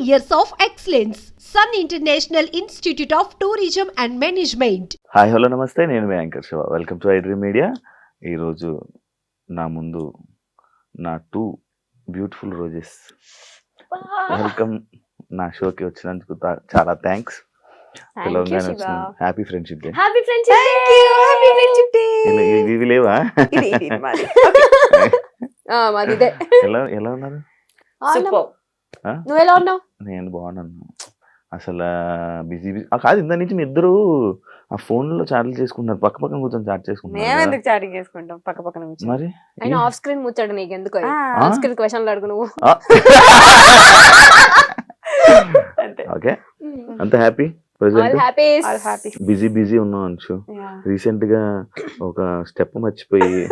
years of excellence. Sun International Institute of Tourism and Management. Hi hello నమస్తే, నేను మీ anchor Shiva. Welcome to iDream media. ఈరోజు నా ముందు నా 2 బ్యూటిఫుల్ రోజెస్. వెల్కమ్. నా షోకి వచ్చినందుకు చాలా thanks. Telangana happy friendship day. Happy friendship day. ఇవి లేవా? మాదిదే. ఎలా ఉన్నారు? నువ్వు ఎలా ఉన్నావు? నేను బాగున్నాను. అసలు బిజీ కాదు, ఇంత నుంచి మీ ఇద్దరు ఆ ఫోన్ లో చాట్లు చేసుకుంటున్నారు, పక్క పక్కన కూర్చొని చాట్ చేసుకుంటున్నారు. చాటింగ్ చేసుకుంటాం పక్క పక్కన కూర్చొని. మరి ఆయన ఆఫ్ స్క్రీన్ ముచ్చాడు, నీకు ఎందుకు ఆఫ్ స్క్రీన్ క్వశ్చన్లు అడుగు నువ్వు. ఓకే, అంత హ్యాపీ. బిజీ ఉన్నావు అంచు. రీసెంట్ గా ఒక స్టెప్ మర్చిపోయి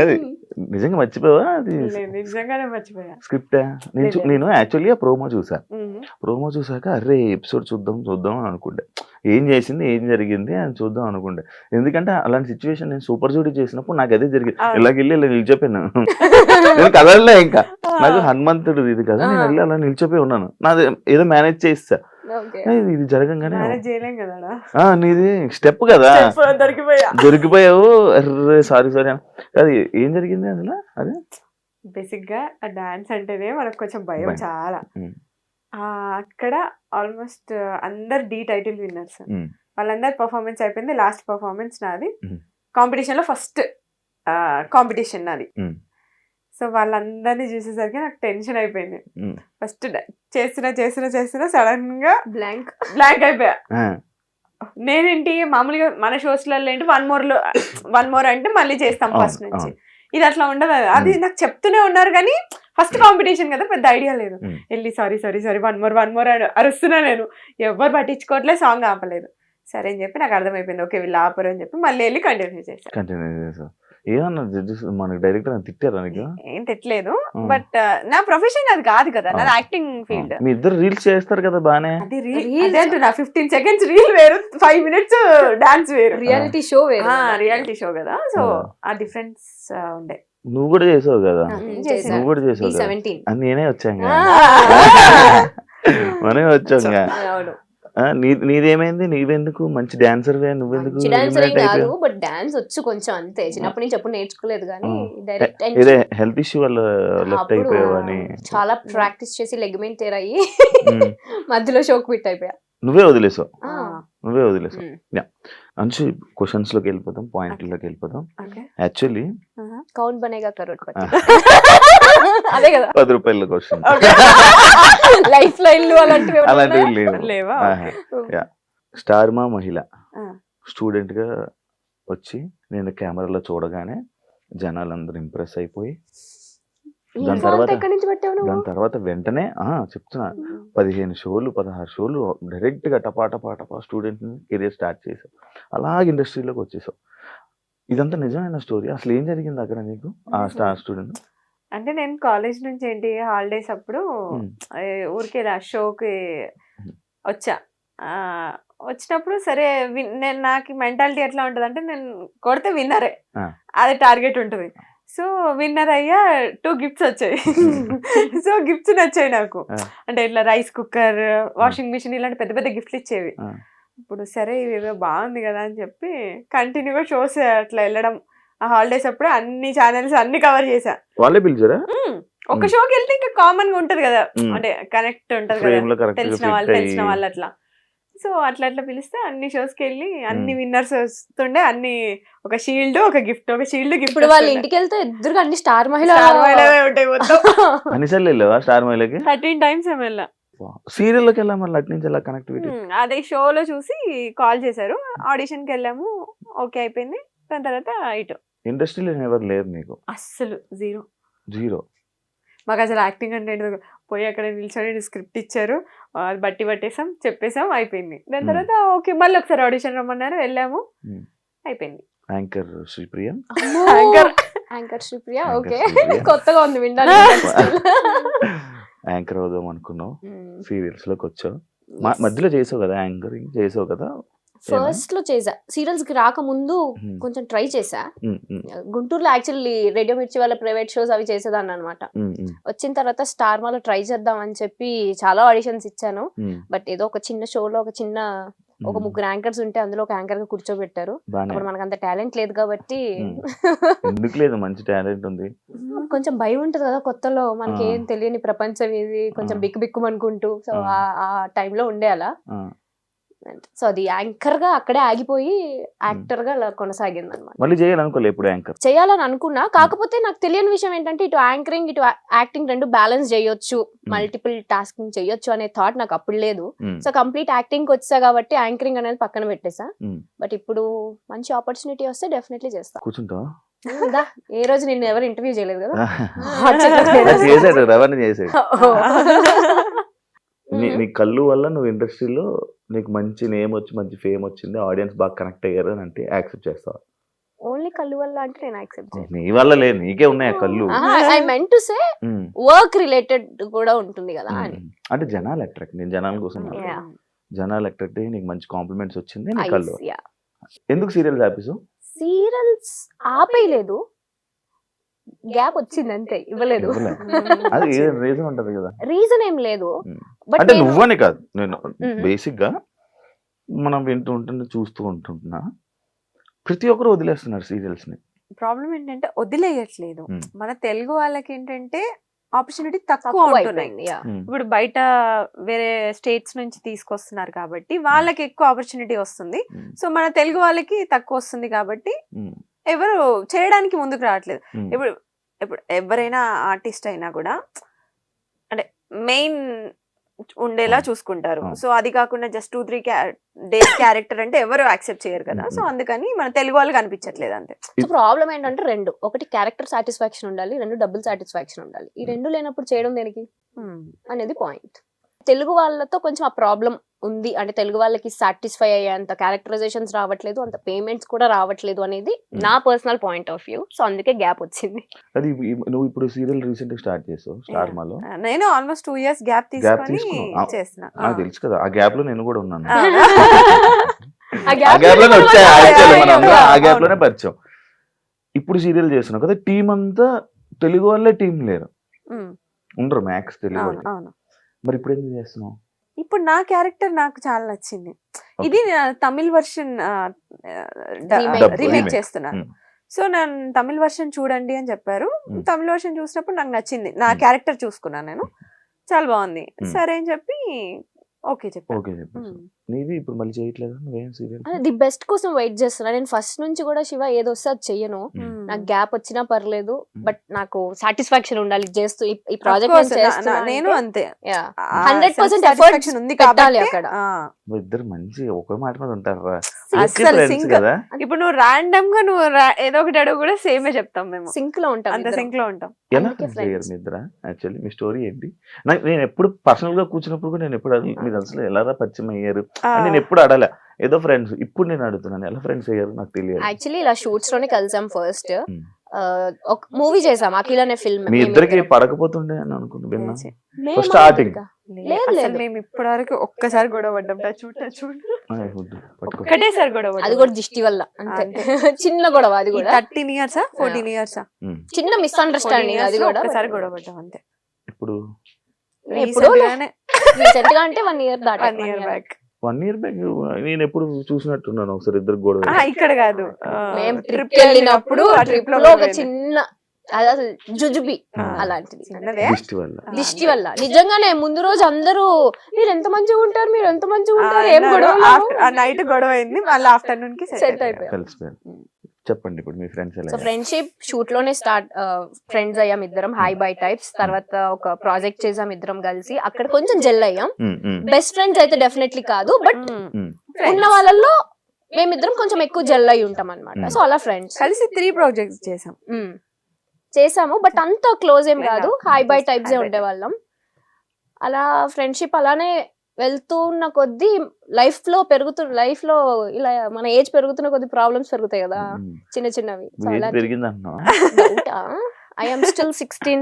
అది నిజంగా మర్చిపోవా? అది నిజంగానే మర్చిపోయా. స్క్రిప్ట్ నేను యాక్చువల్లీ ప్రోమో చూసాక అరే ఎపిసోడ్ చూద్దాం అని అనుకుంటే, ఏం చేసింది ఏం జరిగింది అని చూద్దాం అనుకుంటే, ఎందుకంటే అలాంటి సిచ్యువేషన్ నేను సూపర్ జూడీ చేసినప్పుడు నాకు అదే జరిగింది. ఇలాగెళ్ళి ఇలా నిలిచిపోయాను. నేను కదలలే, ఇంకా నాకు హనుమంతుడు ఇది కదా, నేను వెళ్ళి అలా నిలిచిపోయి ఉన్నాను. నాది ఏదో మేనేజ్ చేస్తా, ఇది జరగంగానే నీది స్టెప్ కదా, దొరికిపోయావు. అర్రే సారీ అది ఏం జరిగింది అసలు? అదే బేసిక్ గా డాన్స్ అంటేనే మనకు కొంచెం భయం చాలా. అక్కడ ఆల్మోస్ట్ అందరు డి టైటిల్ విన్నర్స్, వాళ్ళందరు పర్ఫార్మెన్స్ అయిపోయింది. లాస్ట్ పర్ఫార్మెన్స్ నాది, కాంపిటీషన్ లో ఫస్ట్ కాంపిటీషన్ నాది. సో వాళ్ళందరినీ చూసేసరికి నాకు టెన్షన్ అయిపోయింది. ఫస్ట్ చేస్తున్నా సడన్ గా బ్లాంక్ అయిపోయా. నేనేంటి మామూలుగా మన షోస్లలో ఏంటి వన్ మోర్ అంటే మళ్ళీ చేస్తాం ఫస్ట్ నుంచి. ఇది అట్లా ఉండదు. అది నాకు చెప్తూనే ఉన్నారు కానీ ఫస్ట్ కాంపిటీషన్ కదా, పెద్ద ఐడియా లేదు. వెళ్ళి సారీ వన్ మోర్ అరుస్తున్నా. నేను ఎవరు పట్టించుకోవట్లేదు, సాంగ్ ఆపలేదు. సరే అని చెప్పి నాకు అర్థమైపోయింది, ఓకే వీళ్ళు ఆపరు అని చెప్పి మళ్ళీ వెళ్ళి కంటిన్యూ చేశాను. ఏమన్నా మనకి డైరెక్టర్ తిట్టారా? నీకు ఏం తిట్టలేదు, బట్ నా ప్రొఫెషన్ అది కాదు కదా, నా యాక్టింగ్ ఫీల్డ్. మీ ఇద్దరు రీల్స్ చేస్తారు కదా బానే. అది రీల్ 15 seconds రీల్ వేరు, 5 minutes డాన్స్ వేరు. రియాలిటీ షో వేరు, రియాలిటీ షో కదా. సో ఆ డిఫరెన్స్ ఉండే. నువ్వు కూడా చేసావు కదా, నువ్వు కూడా చేసావు కదా. నేనే వచ్చాను, మనమే వచ్చాం. నీదేమైంది? నీవెందుకు మంచి డాన్సర్, నువ్వెందుకు? బట్ డాన్స్ వచ్చు కొంచెం అంతే, చిన్నప్పటి నుంచి ఎప్పుడు నేర్చుకోలేదు కానీ ఇదే హెల్త్ ఇష్యూ వల్ల లెఫ్ట్ అయిపోయావని చాలా ప్రాక్టీస్ చేసి లెగ్మెంట్ టేర్ అయ్యి మధ్యలో షోక్ క్విట్ అయిపోయా. నువ్వే వదిలేసావు. అంచు క్వశ్చన్స్ లోకి వెళ్ళిపోతాం, పాయింట్లోకి వెళ్ళిపోతాం. యాక్చువల్లీ కౌన్ బనేగా కరోడ్పతి అదే కదా, 10 రూపాయల క్వశ్చన్. లైఫ్ లైన్లు అలాంటివి లేవా? స్టార్ మా మహిళ స్టూడెంట్ గా వచ్చి నేను కెమెరాలో చూడగానే జనాలందరూ ఇంప్రెస్ అయిపోయి, దాని తర్వాత వెంటనే చెప్తున్నా 15 షోలు 16 షోలు డైరెక్ట్ గా టపా స్టూడెంట్ కెరియర్ స్టార్ట్ చేసావు. అలాగే ఇండస్ట్రీలోకి వచ్చేసావు. ఇదంతా నిజమైన స్టోరీ. అసలు ఏం జరిగింది అక్కడ నీకు ఆ స్టార్ స్టూడెంట్? అంటే నేను కాలేజ్ నుంచి ఏంటి హాలిడేస్ అప్పుడు ఊరికే షోకి వచ్చినప్పుడు సరే నాకు మెంటాలిటీ ఎట్లా ఉంటుంది అంటే, నేను కొడితే విన్నరే, అది టార్గెట్ ఉంటుంది. సో విన్నర్ అయ్యా 2 గిఫ్ట్స్ వచ్చాయి. సో గిఫ్ట్స్ నచ్చాయి నాకు. అంటే ఇట్లా రైస్ కుక్కర్, వాషింగ్ మిషన్, ఇలాంటి పెద్ద పెద్ద గిఫ్ట్లు ఇచ్చేవి. ఇప్పుడు సరే ఇవేదో బాగుంది కదా అని చెప్పి కంటిన్యూగా షోస్ అట్లా వెళ్ళడం. ఆ హాలిడేస్ అప్పుడు అన్ని ఛానల్స్ అన్ని కవర్ చేశా. వాళ్ళే పిలిచారా? ఒక షోకి వెళ్తే ఇంకా కామన్ గా ఉంటది కదా, అంటే కనెక్ట్ ఉంటది కదా, తెలిసిన వాళ్ళు అట్లా. సో అట్లా పిలిస్తే అన్ని షోస్ కి వెళ్ళి అన్ని విన్నర్స్ వస్తుండే, అన్ని ఒక షీల్డ్ ఒక గిఫ్ట్, ఒక షీల్డ్ గిఫ్ట్. ఇప్పుడు వాళ్ళ ఇంటికి వెళ్తే ఎదురుగా అన్ని స్టార్ మహిళ ఉంటాయి మొత్తం. అన్నిసార్లు వెళ్ళావా స్టార్ మహిళకి? 13 times వెళ్ళా. సీరియల్ లోకి వెళ్ళా, మళ్ళీ అటు నుంచి ఎలా కనెక్టివిటీ? అదే షోలో చూసి కాల్ చేశారు, ఆడిషన్ కి వెళ్ళాము, ఓకే అయిపోయింది. దాని తర్వాత ఇటు ఇండస్ట్రీలో ఎవరు లేరు నీకు? అస్సలు జీరో. మాకు అసలు యాక్టింగ్ అంటే పోయి అక్కడ నిల్చొని స్క్రిప్ట్ ఇచ్చారు, అది బట్టి పట్టేసాం, చెప్పేసాం, అయిపోయింది. దాని తర్వాత ఓకే మళ్ళీ ఒకసారి ఆడిషన్ రమ్మన్నారు, వెళ్ళాము, అయిపోయింది. యాంకర్ శ్రీప్రియ. ఓకే, కొత్తగా ఉంది విండాలి. యాంకర్ అవుదాం అనుకున్నావు, సీరియల్స్ లోకి వచ్చావు, మధ్యలో చేసావు కదా, యాంకరింగ్ చేసావు కదా, ఫస్ట్ లో చేసా, సీరియల్స్ కి రాకముందు కొంచెం ట్రై చేసా. గుంటూరులో యాక్చువల్లీ రేడియో మిర్చి వాళ్ళ ప్రైవేట్ షోస్ అవి చేసేదాన్ని అనమాట. వచ్చిన తర్వాత స్టార్ మాలో ట్రై చేద్దాం అని చెప్పి చాలా ఆడిషన్స్ ఇచ్చాను. బట్ ఏదో ఒక చిన్న షోలో ఒక ముగ్గురు యాంకర్స్ ఉంటే అందులో ఒక యాంకర్ గా కూర్చోబెట్టారు. అప్పుడు మనకు అంత టాలెంట్ లేదు కాబట్టి ఎందుకు లేదు, మంచి టాలెంట్ ఉంది. కొంచెం భయం ఉంటది కదా కొత్తలో, మనకి ఏం తెలియని ప్రపంచం ఇది, కొంచెం బిక్కు బిక్కు అనుకుంటూ. సో ఆ టైంలో ఉండే అలా. సో అది యాంకర్ గా అక్కడే ఆగిపోయి యాక్టర్ గా కొనసాగింది అనమాట. మళ్ళీ చేయాలనుకోలే ఇప్పుడు యాంకర్? చేయాలని అనుకున్నా, కాకపోతే నాకు తెలియని విషయం ఏంటంటే ఇటు యాంకరింగ్ ఇటు యాక్టింగ్ రెండు బ్యాలెన్స్ చేయొచ్చు, మల్టిపుల్ టాస్కింగ్ చేయొచ్చు అనే థాట్ నాకు అప్పుడు లేదు. సో కంప్లీట్ యాక్టింగ్ వచ్చా కాబట్టి యాంకరింగ్ అనేది పక్కన పెట్టేసా. బట్ ఇప్పుడు మంచి ఆపర్చునిటీ వస్తే డెఫినెట్లీ చేస్తా. కూర్చుంటా ఏ రోజు నిన్ను ఎవరు ఇంటర్వ్యూ చేయలేదు కదా. చేసాడు, రవాణా చేసాడు. నీ కళ్ళు వల్ల నువ్వు ఇండస్ట్రీలో నీకు మంచి నేమ్ వచ్చి మంచి ఫేమ్ వచ్చింది, ఆడియన్స్ బాగా కనెక్ట్ అయ్యారు అని అంటే యాక్సెప్ట్ చేస్తావా? ఓన్లీ కళ్ళు వల్ల అంటే నేను యాక్సెప్ట్ చేయను. నీ వల్ల లేదు, నీకే ఉన్నాయి కళ్ళు. I meant to say work related కూడా ఉంటుంది కదా అని. అంటే జనాలు అట్రాక్ట్, నేను జనాల కోసం జనాలు అట్రాక్ట్ అయ్యి నీకు మంచి కాంప్లిమెంట్స్ వచ్చింది నీ కళ్ళు. ఎందుకు సీరియల్స్ ఆపేసావు? సీరియల్స్ ఆపేయలేదు, గ్యాప్ వచ్చింది అంతే, ఇవ్వలేదు. అది రీజన్ ఉంటది కదా. రీజన్ ఏం లేదు. అంటే నువ్వని కాదు, నేను బేసిక్ గా మనం వింటూ ఉంటున్నా చూస్తూ ఉంటున్నా ప్రతి ఒక్కరు వదిలేస్తున్నారు సీరియల్స్ ని. ప్రాబ్లం ఏంటంటే వదిలేయట్లేదు, మన తెలుగు వాళ్ళకి ఏంటంటే ఆపర్చునిటీ తక్కువ ఉంటున్నాయి. ఇప్పుడు బయట వేరే స్టేట్స్ నుంచి తీసుకొస్తున్నారు కాబట్టి వాళ్ళకి ఎక్కువ ఆపర్చునిటీ వస్తుంది. సో మన తెలుగు వాళ్ళకి తక్కువ వస్తుంది కాబట్టి ఎవరు చేయడానికి ముందుకు రావట్లేదు. ఇప్పుడు ఎవరైనా ఆర్టిస్ట్ అయినా కూడా అంటే మెయిన్ ఉండేలా చూసుకుంటారు. సో అది కాకుండా జస్ట్ 2-3 డేస్ క్యారెక్టర్ అంటే ఎవరు యాక్సెప్ట్ చేయరు కదా. సో అందుకని మన తెలుగు వాళ్ళకి అనిపించట్లేదు అంతే. ప్రాబ్లం ఏంటంటే రెండు, ఒకటి క్యారెక్టర్ సాటిస్ఫాక్షన్ ఉండాలి, రెండు డబుల్ సాటిస్ఫాక్షన్ ఉండాలి. ఈ రెండు లేనప్పుడు చేయడం దేనికి అనేది పాయింట్. తెలుగు వాళ్ళతో కొంచెం ఆ ప్రాబ్లం ఉంది. అంటే తెలుగు వాళ్ళకి సాటిస్ఫై అయ్యేంత క్యారెక్టరైజేషన్స్ రావట్లేదు, అంత పేమెంట్స్ కూడా రావట్లేదు అనేది నా personal point of view. So అందుకే గ్యాప్ వచ్చింది. అది నువ్వు ఇప్పుడు సీరియల్ రీసెంట్ గా స్టార్ట్ చేసావు స్టార్ మాలో. నేను ఆల్మోస్ట్ 2 years గ్యాప్ తీసుకొని చేస్తున్నా. నాకు తెలుసు కదా, ఆ గ్యాప్ లో నేను కూడా ఉన్నాను. ఆ ఆ గ్యాప్ లోనే వచ్చాయి, ఆ గ్యాప్ లోనే పరిచయం. ఇప్పుడు సీరియల్ చేస్తున్నావు కదా, టీం అంతా తెలుగు వాళ్ళే, టీం లేరు, ఉండరు మ్యాక్స్ తెలుగు వాళ్ళు. మరి ఇప్పుడు ఎందుకు చేస్తున్నావు? ఇప్పుడు నా క్యారెక్టర్ నాకు చాలా నచ్చింది. ఇది తమిళ్ వర్షన్ రీమేక్ చేస్తున్నాను. సో నేను తమిళ్ వర్షన్ చూడండి అని చెప్పారు. తమిళ్ వర్షన్ చూసినప్పుడు నాకు నచ్చింది, నా క్యారెక్టర్ చూసుకున్నాను నేను, చాలా బాగుంది. సరే అని చెప్పి ఓకే చెప్పాను. నీది ఇప్పుడు మళ్ళీ చేయట్లేదు నువ్వేం సీరియల్? ది బెస్ట్ కోసం వెయిట్ చేస్తున్నా నేను ఫస్ట్ నుంచి కూడా. శివ ఏదో వస్తే అది చెయ్యను, నాకు గ్యాప్ వచ్చినా పర్లేదు, బట్ నాకు సాటిస్ఫాక్షన్ ఉండాలి చేస్తూ. ఈ ప్రాజెక్ట్ నేను అంతే 100% ఎఫర్ట్ ఉంది పెట్టాలి అక్కడ. ఇద్దరు మంచి ఒకే మాట మీద ఉంటారా కదా. ఇప్పుడు నువ్వు ర్యాండమ్ గా నువ్వు ఏదో ఒకటి అడుగు కూడా సేమే చెప్తాం, మేము సింక్ లో ఉంటాం, అంత సింక్ లో ఉంటాం. ఎలా మీ ఇద్దరా? యాక్చువల్లీ మీ స్టోరీ ఏంటి? నేను ఎప్పుడు పర్సనల్ గా కూర్చున్నప్పుడు కూడా నేను ఎప్పుడు మీరు అసలు ఎలా పరిచయం అయ్యారు నేను ఎప్పుడు అడలే, ఏదో ఫ్రెండ్స్. ఇప్పుడు నేను అడుగుతున్నాను ఎలా ఫ్రెండ్స్ అయ్యారు నాకు తెలియదు. యాక్చువల్లీ ఇలా షూట్స్ లోనే కలిసాం. ఫస్ట్ ఒక మూవీ చేసాం, అఖిల్ అనే ఫిల్మ్. మీ ఇద్దరికి పడకపోతుండే అని అనుకుంటున్నా స్టార్టింగ్. మేము ఇప్పటి వరకు ఒక్కసారి గొడవ పడ్డాం, ఒక్కటేసారి గొడవ. అది కూడా దిష్టి వల్ల, చిన్న గొడవ. అది కూడా 13 years 14 years చిన్న మిస్అండర్స్టాండింగ్. అది కూడా ఒకసారి గొడవ పడ్డాం అంతే. ఇప్పుడు రీసెంట్ గా అంటే 1 year దాటి 1 year బ్యాక్. 1 year బ్యాక్ నేను ఎప్పుడు చూసినట్టున్నాను ఒకసారి ఇద్దరు గొడవ. ఇక్కడ కాదు, మేము ట్రిప్ వెళ్ళినప్పుడు ఆ ట్రిప్ లో ఒక చిన్న జుజుబి అలాంటిది దిష్టి వల్ల. నిజంగానే ముందు రోజు అందరూ మీరు ఎంత మంచిగా ఉంటారు, మీరు ఎంత మంచిగా ఉంటారు, ఏం గొడవ. నైట్ గొడవ అయింది, మళ్ళీ ఆఫ్టర్నూన్ కి సెట్ అయిపోయాం. చెప్పండి ఇప్పుడు మీ ఫ్రెండ్స్ ఎలా? సో ఫ్రెండ్షిప్ షూట్ లోనే స్టార్ట్, ఫ్రెండ్స్ అయ్యాం ఇద్దరం, హై బై టైప్స్. తర్వాత ఒక ప్రాజెక్ట్ చేసాం ఇద్దరం కలిసి, అక్కడ కొంచెం జెల్ అయ్యాం. బెస్ట్ ఫ్రెండ్స్ అయితే డెఫినెట్లీ కాదు, బట్ ఉన్న వాళ్ళల్లో మేమిద్దరం కొంచెం ఎక్కువ జెల్ అయి ఉంటాం అనమాట. సో అలా ఫ్రెండ్స్ కలిసి 3 projects చేసాము, బట్ అంత క్లోజ్ ఏం కాదు, హై బై టైప్స్ ఉండేవాళ్ళం. అలా ఫ్రెండ్షిప్ అలానే వెళ్తున్న కొద్దీ లైఫ్ లో ఇలా మన ఏజ్ పెరుగుతున్న కొద్ది ప్రాబ్లమ్స్ పెరుగుతాయి కదా, చిన్న చిన్నవి. I am still 16.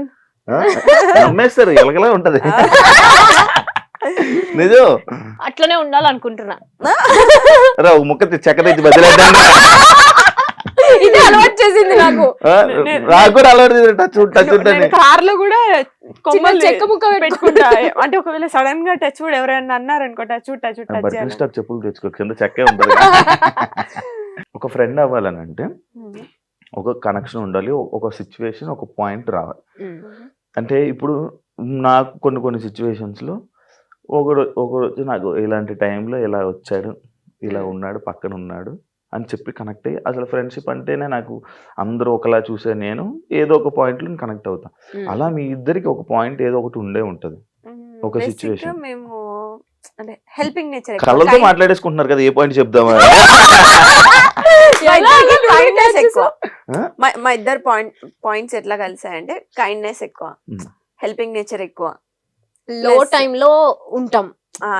నిజం అట్లనే ఉండాలనుకుంటున్నా. రా ఒక ముక్క చెక్క తెచ్చి బదిలేద్దాం. ఇది అలవాటు చేసింది నాకు. నాకు కూడా అలవాటు టచ్ ఉంటుంది. కార్ లో కూడా కొమ్మలు చెక్క ముక్క పెట్టుకుంటా. అంటే ఒకవేళ సడన్ గా టచ్ కూడా ఎవరైనా అన్నారనుకో టచ్ స్టాక్ చెప్పులు తెచ్చుకో, కింద చెక్కే ఉంటుంది. ఒక ఫ్రెండ్ అవ్వాలని అంటే ఒక కనెక్షన్ ఉండాలి, ఒక సిచ్యువేషన్, ఒక పాయింట్ రావాలి. అంటే ఇప్పుడు నాకు కొన్ని సిచ్యువేషన్స్ లో ఒకరోజు నాకు ఇలాంటి టైంలో ఇలా వచ్చాడు, ఇలా ఉన్నాడు, పక్కన ఉన్నాడు అని చెప్పి కనెక్ట్ అయ్యి, అసలు ఫ్రెండ్షిప్ అంటేనే నాకు అందరూ ఒకలా చూసే నేను ఏదో ఒక పాయింట్ లో కనెక్ట్ అవుతా. అలా మీ ఇద్దరికి ఒక పాయింట్ ఏదో ఒకటి ఉండే ఉంటది, ఒక సిచ్యువేషన్. మేము అంటే హెల్పింగ్ నేచర్ కళ్ళతో మాట్లాడేసుకుంటున్నారు కదా, ఏ పాయింట్ చెప్దామా? ఎక్కువ మా ఇద్దరు పాయింట్స్ ఎట్లా కలిసాయంటే కైండ్నెస్ ఎక్కువ, హెల్పింగ్ నేచర్ ఎక్కువ, లో టైమ్ లో ఉంటాం.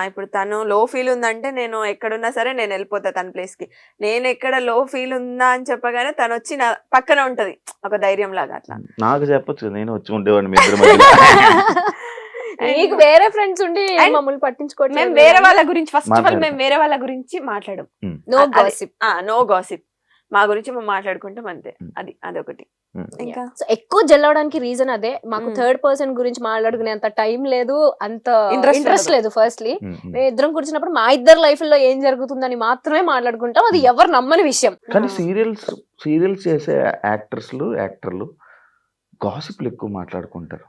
ఇప్పుడు తను లో ఫీల్ ఉందంటే నేను ఎక్కడున్నా సరే నేను వెళ్ళిపోతా తన ప్లేస్ కి. నేను ఎక్కడ లో ఫీల్ ఉందా అని చెప్పగానే తను వచ్చి నా పక్కన ఉంటది, ఒక ధైర్యం లాగా. అట్లా నాకు చెప్పొచ్చు, నేను వచ్చి ఉండేవాడిని మీ ఇద్దరి మధ్యలో. నీకు వేరే ఫ్రెండ్స్ ఉండి మమ్మల్ని పట్టించుకోవట్లేదు. మేము వేరే వాళ్ళ గురించి ఫస్ట్ ఆఫ్ ఆల్ మేము వేరే వాళ్ళ గురించి మాట్లాడం. నో గాసిప్, మా గురించి మేము మాట్లాడుకుంటాం అంతే. అదొకటి. ఇంకా ఎక్కువ జల్లవడానికి రీజన్ అదే. మాకు థర్డ్ పర్సన్ గురించి మాట్లాడుకునే అంత టైం లేదు, అంత ఇంట్రెస్ట్ లేదు. ఫస్ట్లీ మేము ఇద్దరం కూర్చున్నప్పుడు మా ఇద్దరు లైఫ్ లో ఏం జరుగుతుందని మాత్రమే మాట్లాడుకుంటాం. అది ఎవరు నమ్మని విషయం. కానీ సీరియల్స్ చేసే యాక్టర్లు గాసిప్లు ఎక్కువ మాట్లాడుకుంటారు.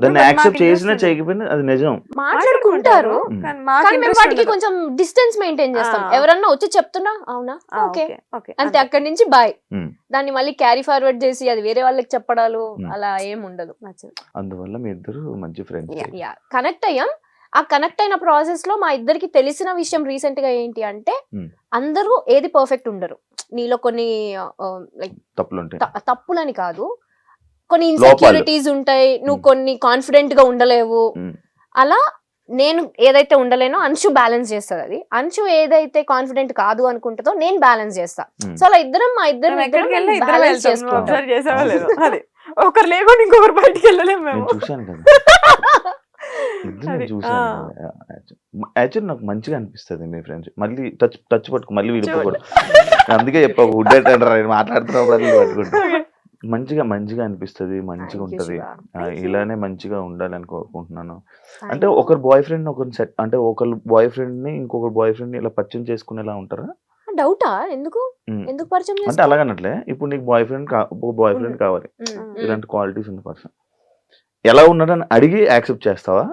దాన్ని యాక్సెప్ట్ చేసినా చేయకపోయినా అది నిజం, మాట్లాడుకుంటారు. కానీ మేము వాటికి కొంచెం డిస్టెన్స్ మెయింటైన్ చేస్తాం. ఎవరన్నా వచ్చి చెప్తున్నా అవునా ఓకే అంతే, అక్కడి నుంచి బాయ్. దాన్ని మళ్ళీ క్యారీ ఫార్వర్డ్ చేసి అది వేరే వాళ్ళకి చెప్పడాలు అలా ఏం ఉండదు. అందువల్ల మీ ఇద్దరు మంచి ఫ్రెండ్స్. కనెక్ట్ అయ్యాం. ఆ కనెక్ట్ అయిన ప్రాసెస్ లో మా ఇద్దరికి తెలిసిన విషయం రీసెంట్ గా ఏంటి అంటే, అందరూ ఏది పర్ఫెక్ట్ ఉండరు. నీలో కొన్ని లైక్ తప్పులని కాదు, కొన్ని ఇన్సెక్యూరిటీస్ ఉంటాయి, నువ్వు కొన్ని కాన్ఫిడెంట్ గా ఉండలేవు. అలా నేను ఏదైతే ఉండలేనో అంశు బ్యాలెన్స్ చేస్తుంది. అది అంశు ఏదైతే కాన్ఫిడెంట్ కాదు అనుకుంటుందో నేను బ్యాలెన్స్ చేస్తా. సో అలా మా ఇద్దరం బ్యాలెన్స్ చేసుకుంటాం. ఒకరు లేకుండా ఇంకొకరు బయటికి వెళ్ళలేము మేము. యాక్చువల్లీ నాకు మంచిగా అనిపిస్తుంది మీ ఫ్రెండ్స్. మళ్ళీ టచ్ పట్టుకు మళ్ళీ విడిపోకూడదు. అందుకే చెప్పా మాట్లాడుతున్నప్పుడు పట్టుకుంటా. మంచిగా అనిపిస్తుంది, మంచిగా ఉంటది. ఇలానే మంచిగా ఉండాలని కోరుకుంటున్నాను. అంటే ఒకరు బాయ్ ఫ్రెండ్ ఒకరు బాయ్ ఫ్రెండ్ ని ఇంకొకరు బాయ్ ఫ్రెండ్ ని ఇలా పరిచయం చేసుకునేలా ఉంటారా? డౌటా? ఎందుకు పరిచయం అంటే అలాగనట్లే, ఇప్పుడు నీకు బాయ్ ఫ్రెండ్ కావాలి, ఇలాంటి క్వాలిటీస్ ఉన్న పర్సన్ ఎలా ఉన్నాడని అడిగి యాక్సెప్ట్ చేస్తావా?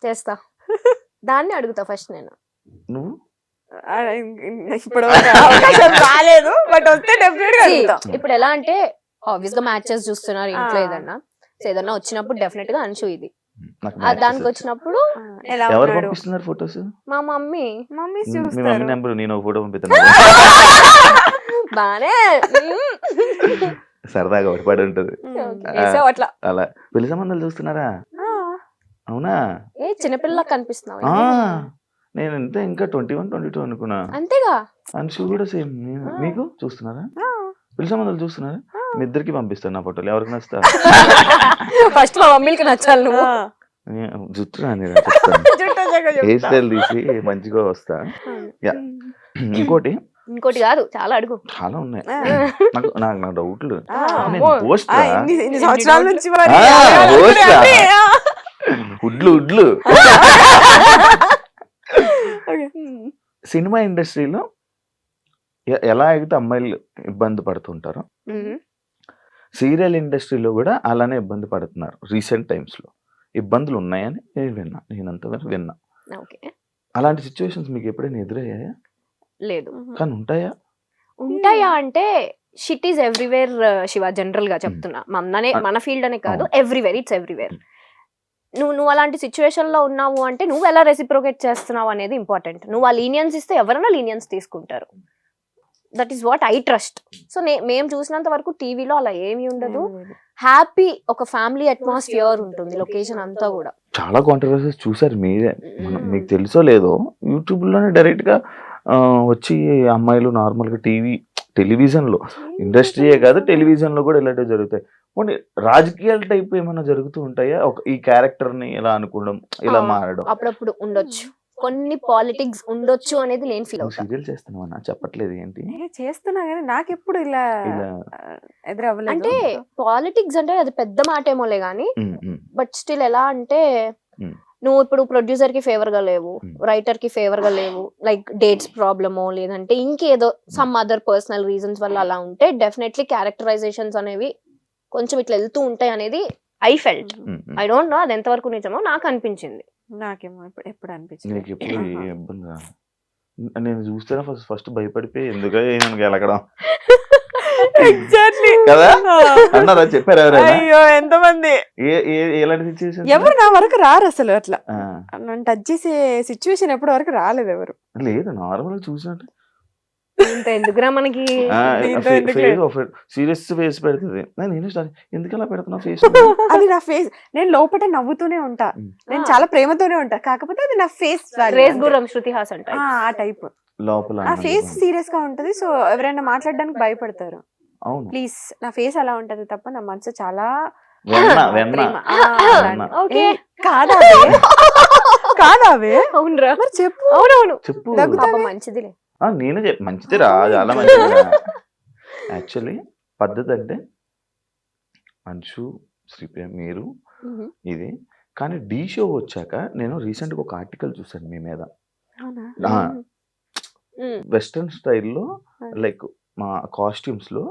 చేస్తా. దాన్ని అడుగుతా ఫస్ట్ నేను. నువ్వు ఇప్పుడు రాలేదు, బట్ వస్తే డెఫినెట్ గా. ఇప్పుడు ఎలా అంటే ఆబ్వియస్ గా మ్యాచెస్ చూస్తున్నారు ఇంట్లో, ఏదన్నా వచ్చినప్పుడు డెఫినెట్ గా అంశు ఇది. దానికి వచ్చినప్పుడు ఎవరు పంపిస్తున్నారు ఫోటోస్? మా మమ్మీ నెంబర్ నేను ఒక ఫోటో పంపిస్తాను. బానే సరదాగా ఒకటి ఉంటది అట్లా. అలా పెళ్లి సంబంధాలు చూస్తున్నారా? అవునా? ఏ చిన్నపిల్ల కనిపిస్తున్నావు? నేను అంతే, ఇంకా 21, 22 అనుకున్నా. అంతేగా. అంశు కూడా సేమ్. మీకు చూస్తున్నారా? పెళ్లి సంబంధాలు చూస్తున్నారా? మీ ఇద్దరికి పంపిస్తాను నా ఫోటోలు, ఎవరికి నచ్చుతా. ఫస్ట్ మా మమ్మీకి నచ్చాలి నువ్వు. జుట్టు రాని హెయిర్ స్టైల్ తీసి మంచిగా వస్తా. ఇంకోటి కాదు, చాలా అడుగు, చాలా ఉన్నాయి నాకు డౌట్లు. ఉడ్లు సినిమా ఇండస్ట్రీలో ఎలా అయితే అమ్మాయిలు ఇబ్బంది పడుతుంటారో, సీరియల్ ఇండస్ట్రీలో కూడా అలానే ఇబ్బంది పడుతున్నారు. రీసెంట్ టైమ్స్ లో ఇబ్బందులు ఉన్నాయని నేనంతవరకు విన్నా. అలాంటి సిచ్యువేషన్స్ మీకు ఎప్పుడైనా ఎదురయ్యాయా? లేదు. కానీ ఉంటాయా అంటే shit is everywhere Shiva. General గా చెప్తున్నా, మన ఫీల్డ్ అనే కాదు, ఎవ్రీవేర్, ఇట్స్ ఎవ్రీవేర్. నువ్వు అలాంటి సిచ్యువేషన్ లో ఉన్నావు అంటే నువ్వు ఎలా రెసిప్రోకేట్ చేస్తున్నావు అనేది ఇంపార్టెంట్. నువ్వు ఆ లీనియన్స్ ఇస్తే ఎవరైనా లీనియన్స్ తీసుకుంటారు. That is what I trust. So మేము చూసినంత వరకు టీవీలో అలా ఏమీ ఉండదు. హ్యాపీ ఒక ఫ్యామిలీ అట్మాస్ఫియర్ ఉంటుంది లొకేషన్ అంతా కూడా. చాలా కాంట్రవర్సీస్ చూసారు మీరే, మీకు తెలుసో లేదో, యూట్యూబ్ లోనే డైరెక్ట్ గా వచ్చి అమ్మాయిలు నార్మల్ గా టెలివిజన్ లో, ఇండస్ట్రీయే కాదు టెలివిజన్ లో కూడా ఇలాంటివి జరుగుతాయి. కొన్ని రాజకీయాల టైప్ ఏమైనా జరుగుతూ ఉంటాయా? ఈ క్యారెక్టర్ ని ఇలా అనుకోవడం, ఇలా మారడం. అప్పుడప్పుడు ఉండొచ్చు, కొన్ని పాలిటిక్స్ ఉండొచ్చు అనేది నేను ఫీల్ అవుతాను. సీరియల్ చేస్తున్నావు అన్న, చెప్పట్లేదు ఏంటి? చేస్తున్నా కానీ నాకెప్పుడు ఇలా ఎదురవ్వలేదు. అంటే పాలిటిక్స్ అంటే అది పెద్ద మాట ఏమోలే గానీ, బట్ స్టిల్ ఎలా అంటే నువ్వు ఇప్పుడు ప్రొడ్యూసర్ కి ఫేవర్ గా లేవు, రైటర్ కి ఫేవర్ గా లేవు, లైక్ డేట్స్ ప్రాబ్లమో లేదంటే ఇంకేదో సమ్ అదర్ పర్సనల్ రీజన్స్ వల్ల అలా ఉంటే డెఫినెట్లీ క్యారెక్టరైజేషన్స్ అనేవి కొంచెం ఇట్లా వెళ్తూ ఉంటాయి అనేది I felt. I don't know అది ఎంతవరకు నిజమో నాకు అనిపించింది. నాకేమో ఎప్పుడు అనిపించింది. నీకు ఎప్పుడు ఏ ఇబ్బంది రాదు. నేను చూస్తేనే ఫస్ట్ భయపడిపోయి ఎందుకు గెలకడం ఎగ్జాక్ట్లీ కదా అన్నారా, చెప్పారు ఎవరైనా? అయ్యో ఎంతమంది ఎలాంటి సిచ్యువేషన్? ఎవరు నా వరకు రారు అసలు, అట్లా నన్ను టచ్ చేసే సిచ్యువేషన్ ఎప్పటి వరకు రాలేదు ఎవరు. లేదు, నార్మల్ చూసినట్టు ఇంత ఎందుకురా మనకి సీరియస్ ఫేస్ పెడుతుంది. నేను ఎందుకు అలా పెడుతున్నా ఫేస్? అది నా ఫేస్, నేను లోపల నవ్వుతూనే ఉంటా, నేను చాలా ప్రేమతోనే ఉంటా, కాకపోతే అది నా ఫేస్ శృతి హాసన్ ఆ టైప్ లోపల నా ఫేస్ సీరియస్ గా ఉంటది. సో ఎవరైనా మాట్లాడడానికి భయపడతారు. అవును, ప్లీజ్ నా ఫేస్ అలా ఉంటది తప్ప నా మనసు చాలా కాదావే. అవునరా, మరి చెప్పు. అవునవును చెప్పు. మంచిదిలే, నేను మంచిది రా, చాలా మంచిది. యాక్చువల్లీ పద్ధతి అంటే అంశు, శ్రీప్రియ, మీరు ఇది. కానీ డి షో వచ్చాక నేను రీసెంట్ గా ఒక ఆర్టికల్ చూసాను మీ మీద. వెస్ట్రన్ స్టైల్లో లైక్ మా కాస్ట్యూమ్స్ లో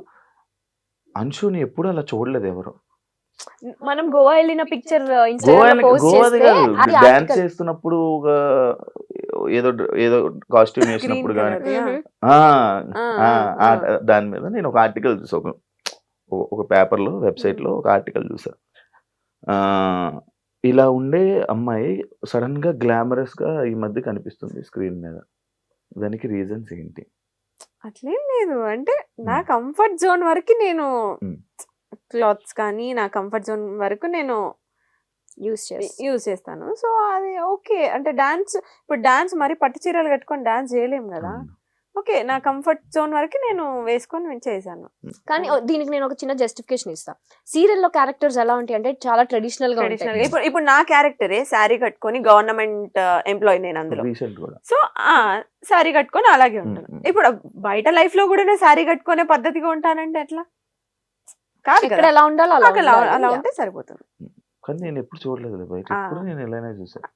అంశుని ఎప్పుడు అలా చూడలేదు ఎవరు. మనం గోవా వెళ్ళిన పిక్చర్ డాన్స్ చేస్తున్నప్పుడు ఏదో ఏదో కాస్ట్యూమ్ వేసినప్పుడు కానీ దాని మీద నేను ఒక ఆర్టికల్ చూసా, ఒక పేపర్ లో, వెబ్సైట్ లో ఒక ఆర్టికల్ చూసా. ఇలా ఉండే అమ్మాయి సడన్ గా గ్లామరస్ గా ఈ మధ్య కనిపిస్తుంది స్క్రీన్ మీద. దానికి రీజన్స్ ఏంటి? అట్లేం లేదు, అంటే నా కంఫర్ట్ జోన్ వరకు నేను క్లాత్స్ కానీ నా కంఫర్ట్ జోన్ వరకు నేను యూజ్ చేస్తాను. సో అది ఓకే. అంటే డాన్స్, ఇప్పుడు డాన్స్ మరి పట్టు చీరలు కట్టుకొని డాన్స్ చేయలేము కదా. ఓకే, నా కంఫర్ట్ జోన్ వరకు నేను వేసుకొని చేశాను. కానీ దీనికి నేను ఒక చిన్న జస్టిఫికేషన్ ఇస్తా. సీరియల్లో క్యారెక్టర్స్ ఎలా ఉంటాయి అంటే చాలా ట్రెడిషనల్ గా ఉంటాయి. ఇప్పుడు నా క్యారెక్టరే శారీ కట్టుకొని గవర్నమెంట్ ఎంప్లాయీ నేను అందులో. సో శారీ కట్టుకొని అలాగే ఉంటాను. ఇప్పుడు బయట లైఫ్ లో కూడా నేను శారీ కట్టుకునే పద్ధతిగా ఉంటానంటే ఎట్లా కాదు కదా. ఎలా ఉండాలో అలా ఉంటే సరిపోతుంది. కానీ నేను ఎప్పుడు చూడలేదు బయట, ఎప్పుడు నేను ఎలానే చూసాను.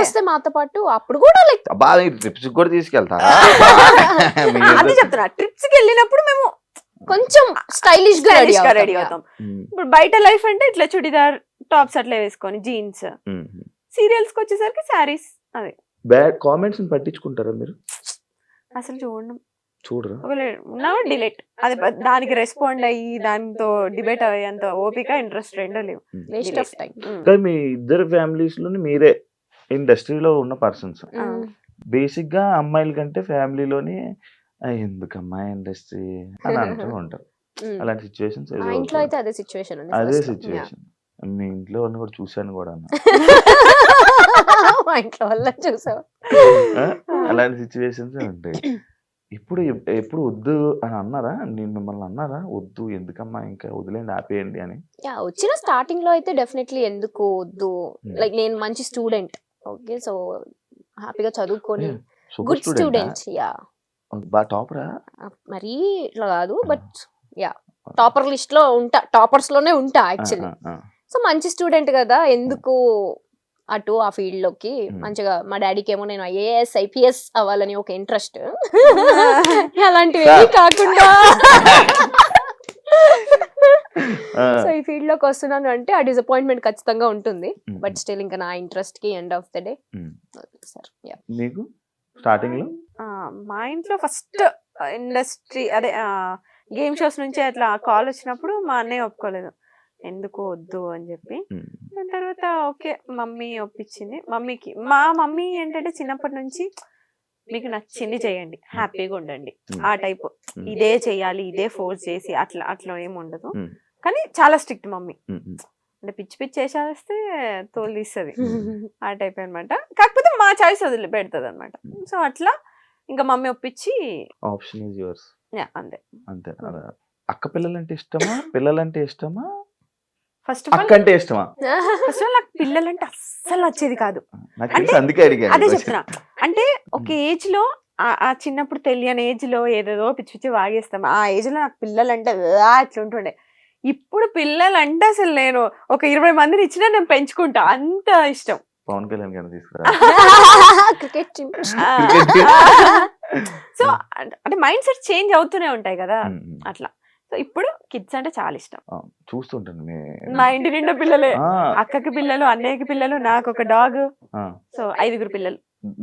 వస్తే మాతో పాటు అప్పుడు కూడా లైక్ ట్రిప్స్ కూడా తీసుకెళ్తారా? అదే చెప్తున్నా, ట్రిప్స్ కి వెళ్ళినప్పుడు మేము కొంచెం స్టైలిష్ గా రెడీ అవుతాం. ఇప్పుడు బయట లైఫ్ అంటే ఇట్లా చుడిదార్ టాప్స్ అట్లా వేసుకొని జీన్స్. సీరియల్స్ కి వచ్చేసరికి శారీస్. అదే బ్యాడ్ కామెంట్స్ పట్టించుకుంటారా మీరు? అసలు చూడరా? డిలీట్. అది దానికి రెస్పాండ్ అయ్యి దాంతో డిబేట్ అయ్యేంత ఓపిక, ఇంట్రెస్ట్ రెండో లేవు. Waste of time. మీ ఇద్దరు ఫ్యామిలీస్ లోని మీరే ఇండస్ట్రీలో ఉన్న పర్సన్స్. బేసిక్ గా అమ్మాయిల కంటే ఫ్యామిలీలోని ఎందుకమ్మా ఇండస్ట్రీ అని అంటూ ఉంటారు. అలాంటి సిచ్యువేషన్స్ ఇంట్లో అయితే అదే సిచ్యువేషన్. మీ ఇంట్లో వాళ్ళని కూడా చూసాను కూడా. మా ఇంట్లో వాళ్ళని చూసావు. అలాంటి సిచ్యువేషన్స్ ఉంటాయి. ఎప్పుడు వద్దు అని అన్నారా? నేను మిమ్మల్ని అన్నారా వద్దు ఎందుకమ్మా ఇంకా వదిలేండి ఆపేయండి అని? వచ్చిన స్టార్టింగ్ లో అయితే డెఫినెట్లీ ఎందుకు వద్దు, లైక్ నేను మంచి స్టూడెంట్, ఓకే, సో హ్యాపీగా చదువుకొని గుడ్ స్టూడెంట్. టాపరా మరీ ఇట్లా కాదు, బట్ టాపర్ లిస్ట్ లో ఉంటా, టాపర్స్ లోనే ఉంటా యాక్చువల్లీ. సో మంచి స్టూడెంట్ కదా, ఎందుకు అటు ఆ ఫీల్డ్ లోకి. మంచిగా మా డాడీకి ఏమో నేను IAS IPS అవ్వాలని ఒక ఇంట్రెస్ట్, అలాంటివి కాకుండా సో ఈ ఫీల్డ్ లోకి వస్తున్నాను అంటే ఆ డిసప్పాయింట్మెంట్ ఖచ్చితంగా ఉంటుంది. బట్ స్టిల్ ఇంకా నా ఇంట్రెస్ట్ కి end of the day sir. మీకు స్టార్టింగ్ లో మా ఇంట్లో ఫస్ట్ ఇండస్ట్రీ అదే గేమ్ షోస్ నుంచి అట్లా కాల్ వచ్చినప్పుడు మా అన్నయ్య ఒప్పుకోలేదు, ఎందుకు వద్దు అని చెప్పి. దాని తర్వాత ఓకే మమ్మీ ఒప్పించింది. మా మమ్మీ ఏంటంటే చిన్నప్పటి నుంచి మీకు నచ్చింది చేయండి, హ్యాపీగా ఉండండి ఆ టైప్, ఇదే చెయ్యాలి ఇదే ఫోర్స్ చేసి అట్లా ఏమి ఉండదు. కానీ చాలా స్ట్రిక్ట్ మమ్మీ, అంటే పిచ్చి పిచ్చి చేసేస్తే తోలు తీస్తుంది ఆ టైప్ అనమాట. కాకపోతే మా చాయిస్ వదిలి పెడుతుంది అనమాట. సో అట్లా ఇంకా మమ్మీ ఒప్పించి ఆప్షన్ ఇస్ యువర్స్ అంతే. అక్క పిల్లలంటే ఇష్టమా, పిల్లలంటే ఇష్టమా, ఫస్ట్ ఆఫ్ ఆల్ అక్క అంటే ఇష్టమా? నాకు పిల్లలంటే అస్సలు నచ్చేది కాదు. నాకు తెలిసి అందుకే అడిగాను. అదే చెప్తున్నా. అంటే ఒక ఏజ్ లో ఆ చిన్నప్పుడు తెలియని ఏజ్ లో ఏదేదో పిచ్చి పిచ్చి వాగేస్తాం. ఆ ఏజ్ లో నాకు పిల్లలంటే ఇట్లా ఉంటుండే. ఇప్పుడు పిల్లలంటే అసలు నేను ఒక 20 మందిని ఇచ్చినా నేను పెంచుకుంటా, అంత ఇష్టం. పవన్ కళ్యాణ్ గారిని తీసుకురా. Cricket team. సో అంటే మైండ్ సెట్ చేంజ్ అవుతూనే ఉంటాయి కదా అట్లా. సో ఇప్పుడు కిడ్స్ అంటే చాలా ఇష్టం. చూస్తుంటాను మా ఇంటి నిండా పిల్లలే, అక్కకి పిల్లలు, అన్నయ్యకి పిల్లలు, నాకు ఒక డాగ్. సో 5 పిల్లలు.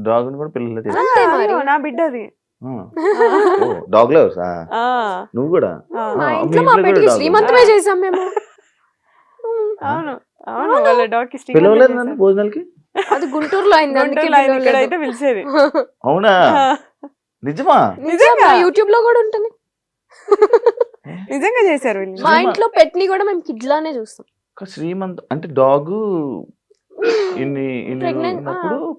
డాగ్ కూడా పిల్లలు. అంతే మరి. నా బిడ్డది. డాగ్ లవర్స్ నువ్వు కూడా? మా ఇంట్లో మా పెట్టి శ్రీమంతమే చేసాం మేము. అవును అవును, వాళ్ళ డాగ్ కి పిలవలేదు నన్ను భోజనాలకి. అది గుంటూరులో అయింది, అందుకే ఇక్కడ అయితే పిలిచేది. అవునా? నిజమా? నిజంగా యూట్యూబ్ లో కూడా ఉంటుంది. నిజంగా చేశారు వీళ్ళు. మా ఇంట్లో పెట్ని కూడా మేము కిడ్ లానే చూస్తాం. శ్రీమంత్ అంటే డాగ్ Pregnant,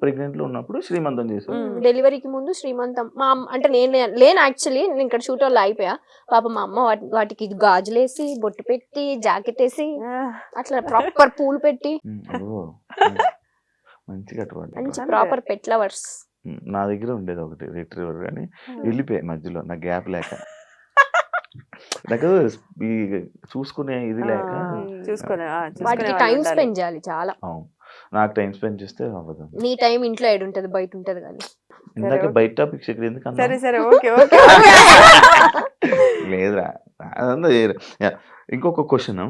ప్రెగ్నెంట్ లో ఉన్నప్పుడు శ్రీమంతం చేశారు. డెలివరీకి ముందు శ్రీమంతం. మా అంటే నేను లేను యాక్చువల్లీ, నేను ఇక్కడ షూట్ వాళ్ళు అయిపోయా. పాప మా అమ్మ వాటికి గాజులేసి బొట్టు పెట్టి జాకెట్ వేసి అట్లా ప్రాపర్ పూలు పెట్టి మంచిగా మంచి ప్రాపర్ పెట్ లవర్స్. నా దగ్గర ఉండేది ఒకటి రిట్రీవర్, కానీ వెళ్ళిపోయాయి మధ్యలో నాకు గ్యాప్ లేక. నాకు ఈ చూసుకునే ఇది లేక వాటికి టైం స్పెండ్ చేయాలి చాలా. నాకు టైం స్పెండ్ చేస్తే అవ్వదు. నీ టైం ఇంట్లో ఏడు ఉంటది, బయట ఉంటది కానీ. ఇందాక బయట టాపిక్స్ ఇక్కడ ఎందుకు? సరే ఓకే ఓకే. లేదురా, అదంతా ఇంకొక క్వశ్చన్.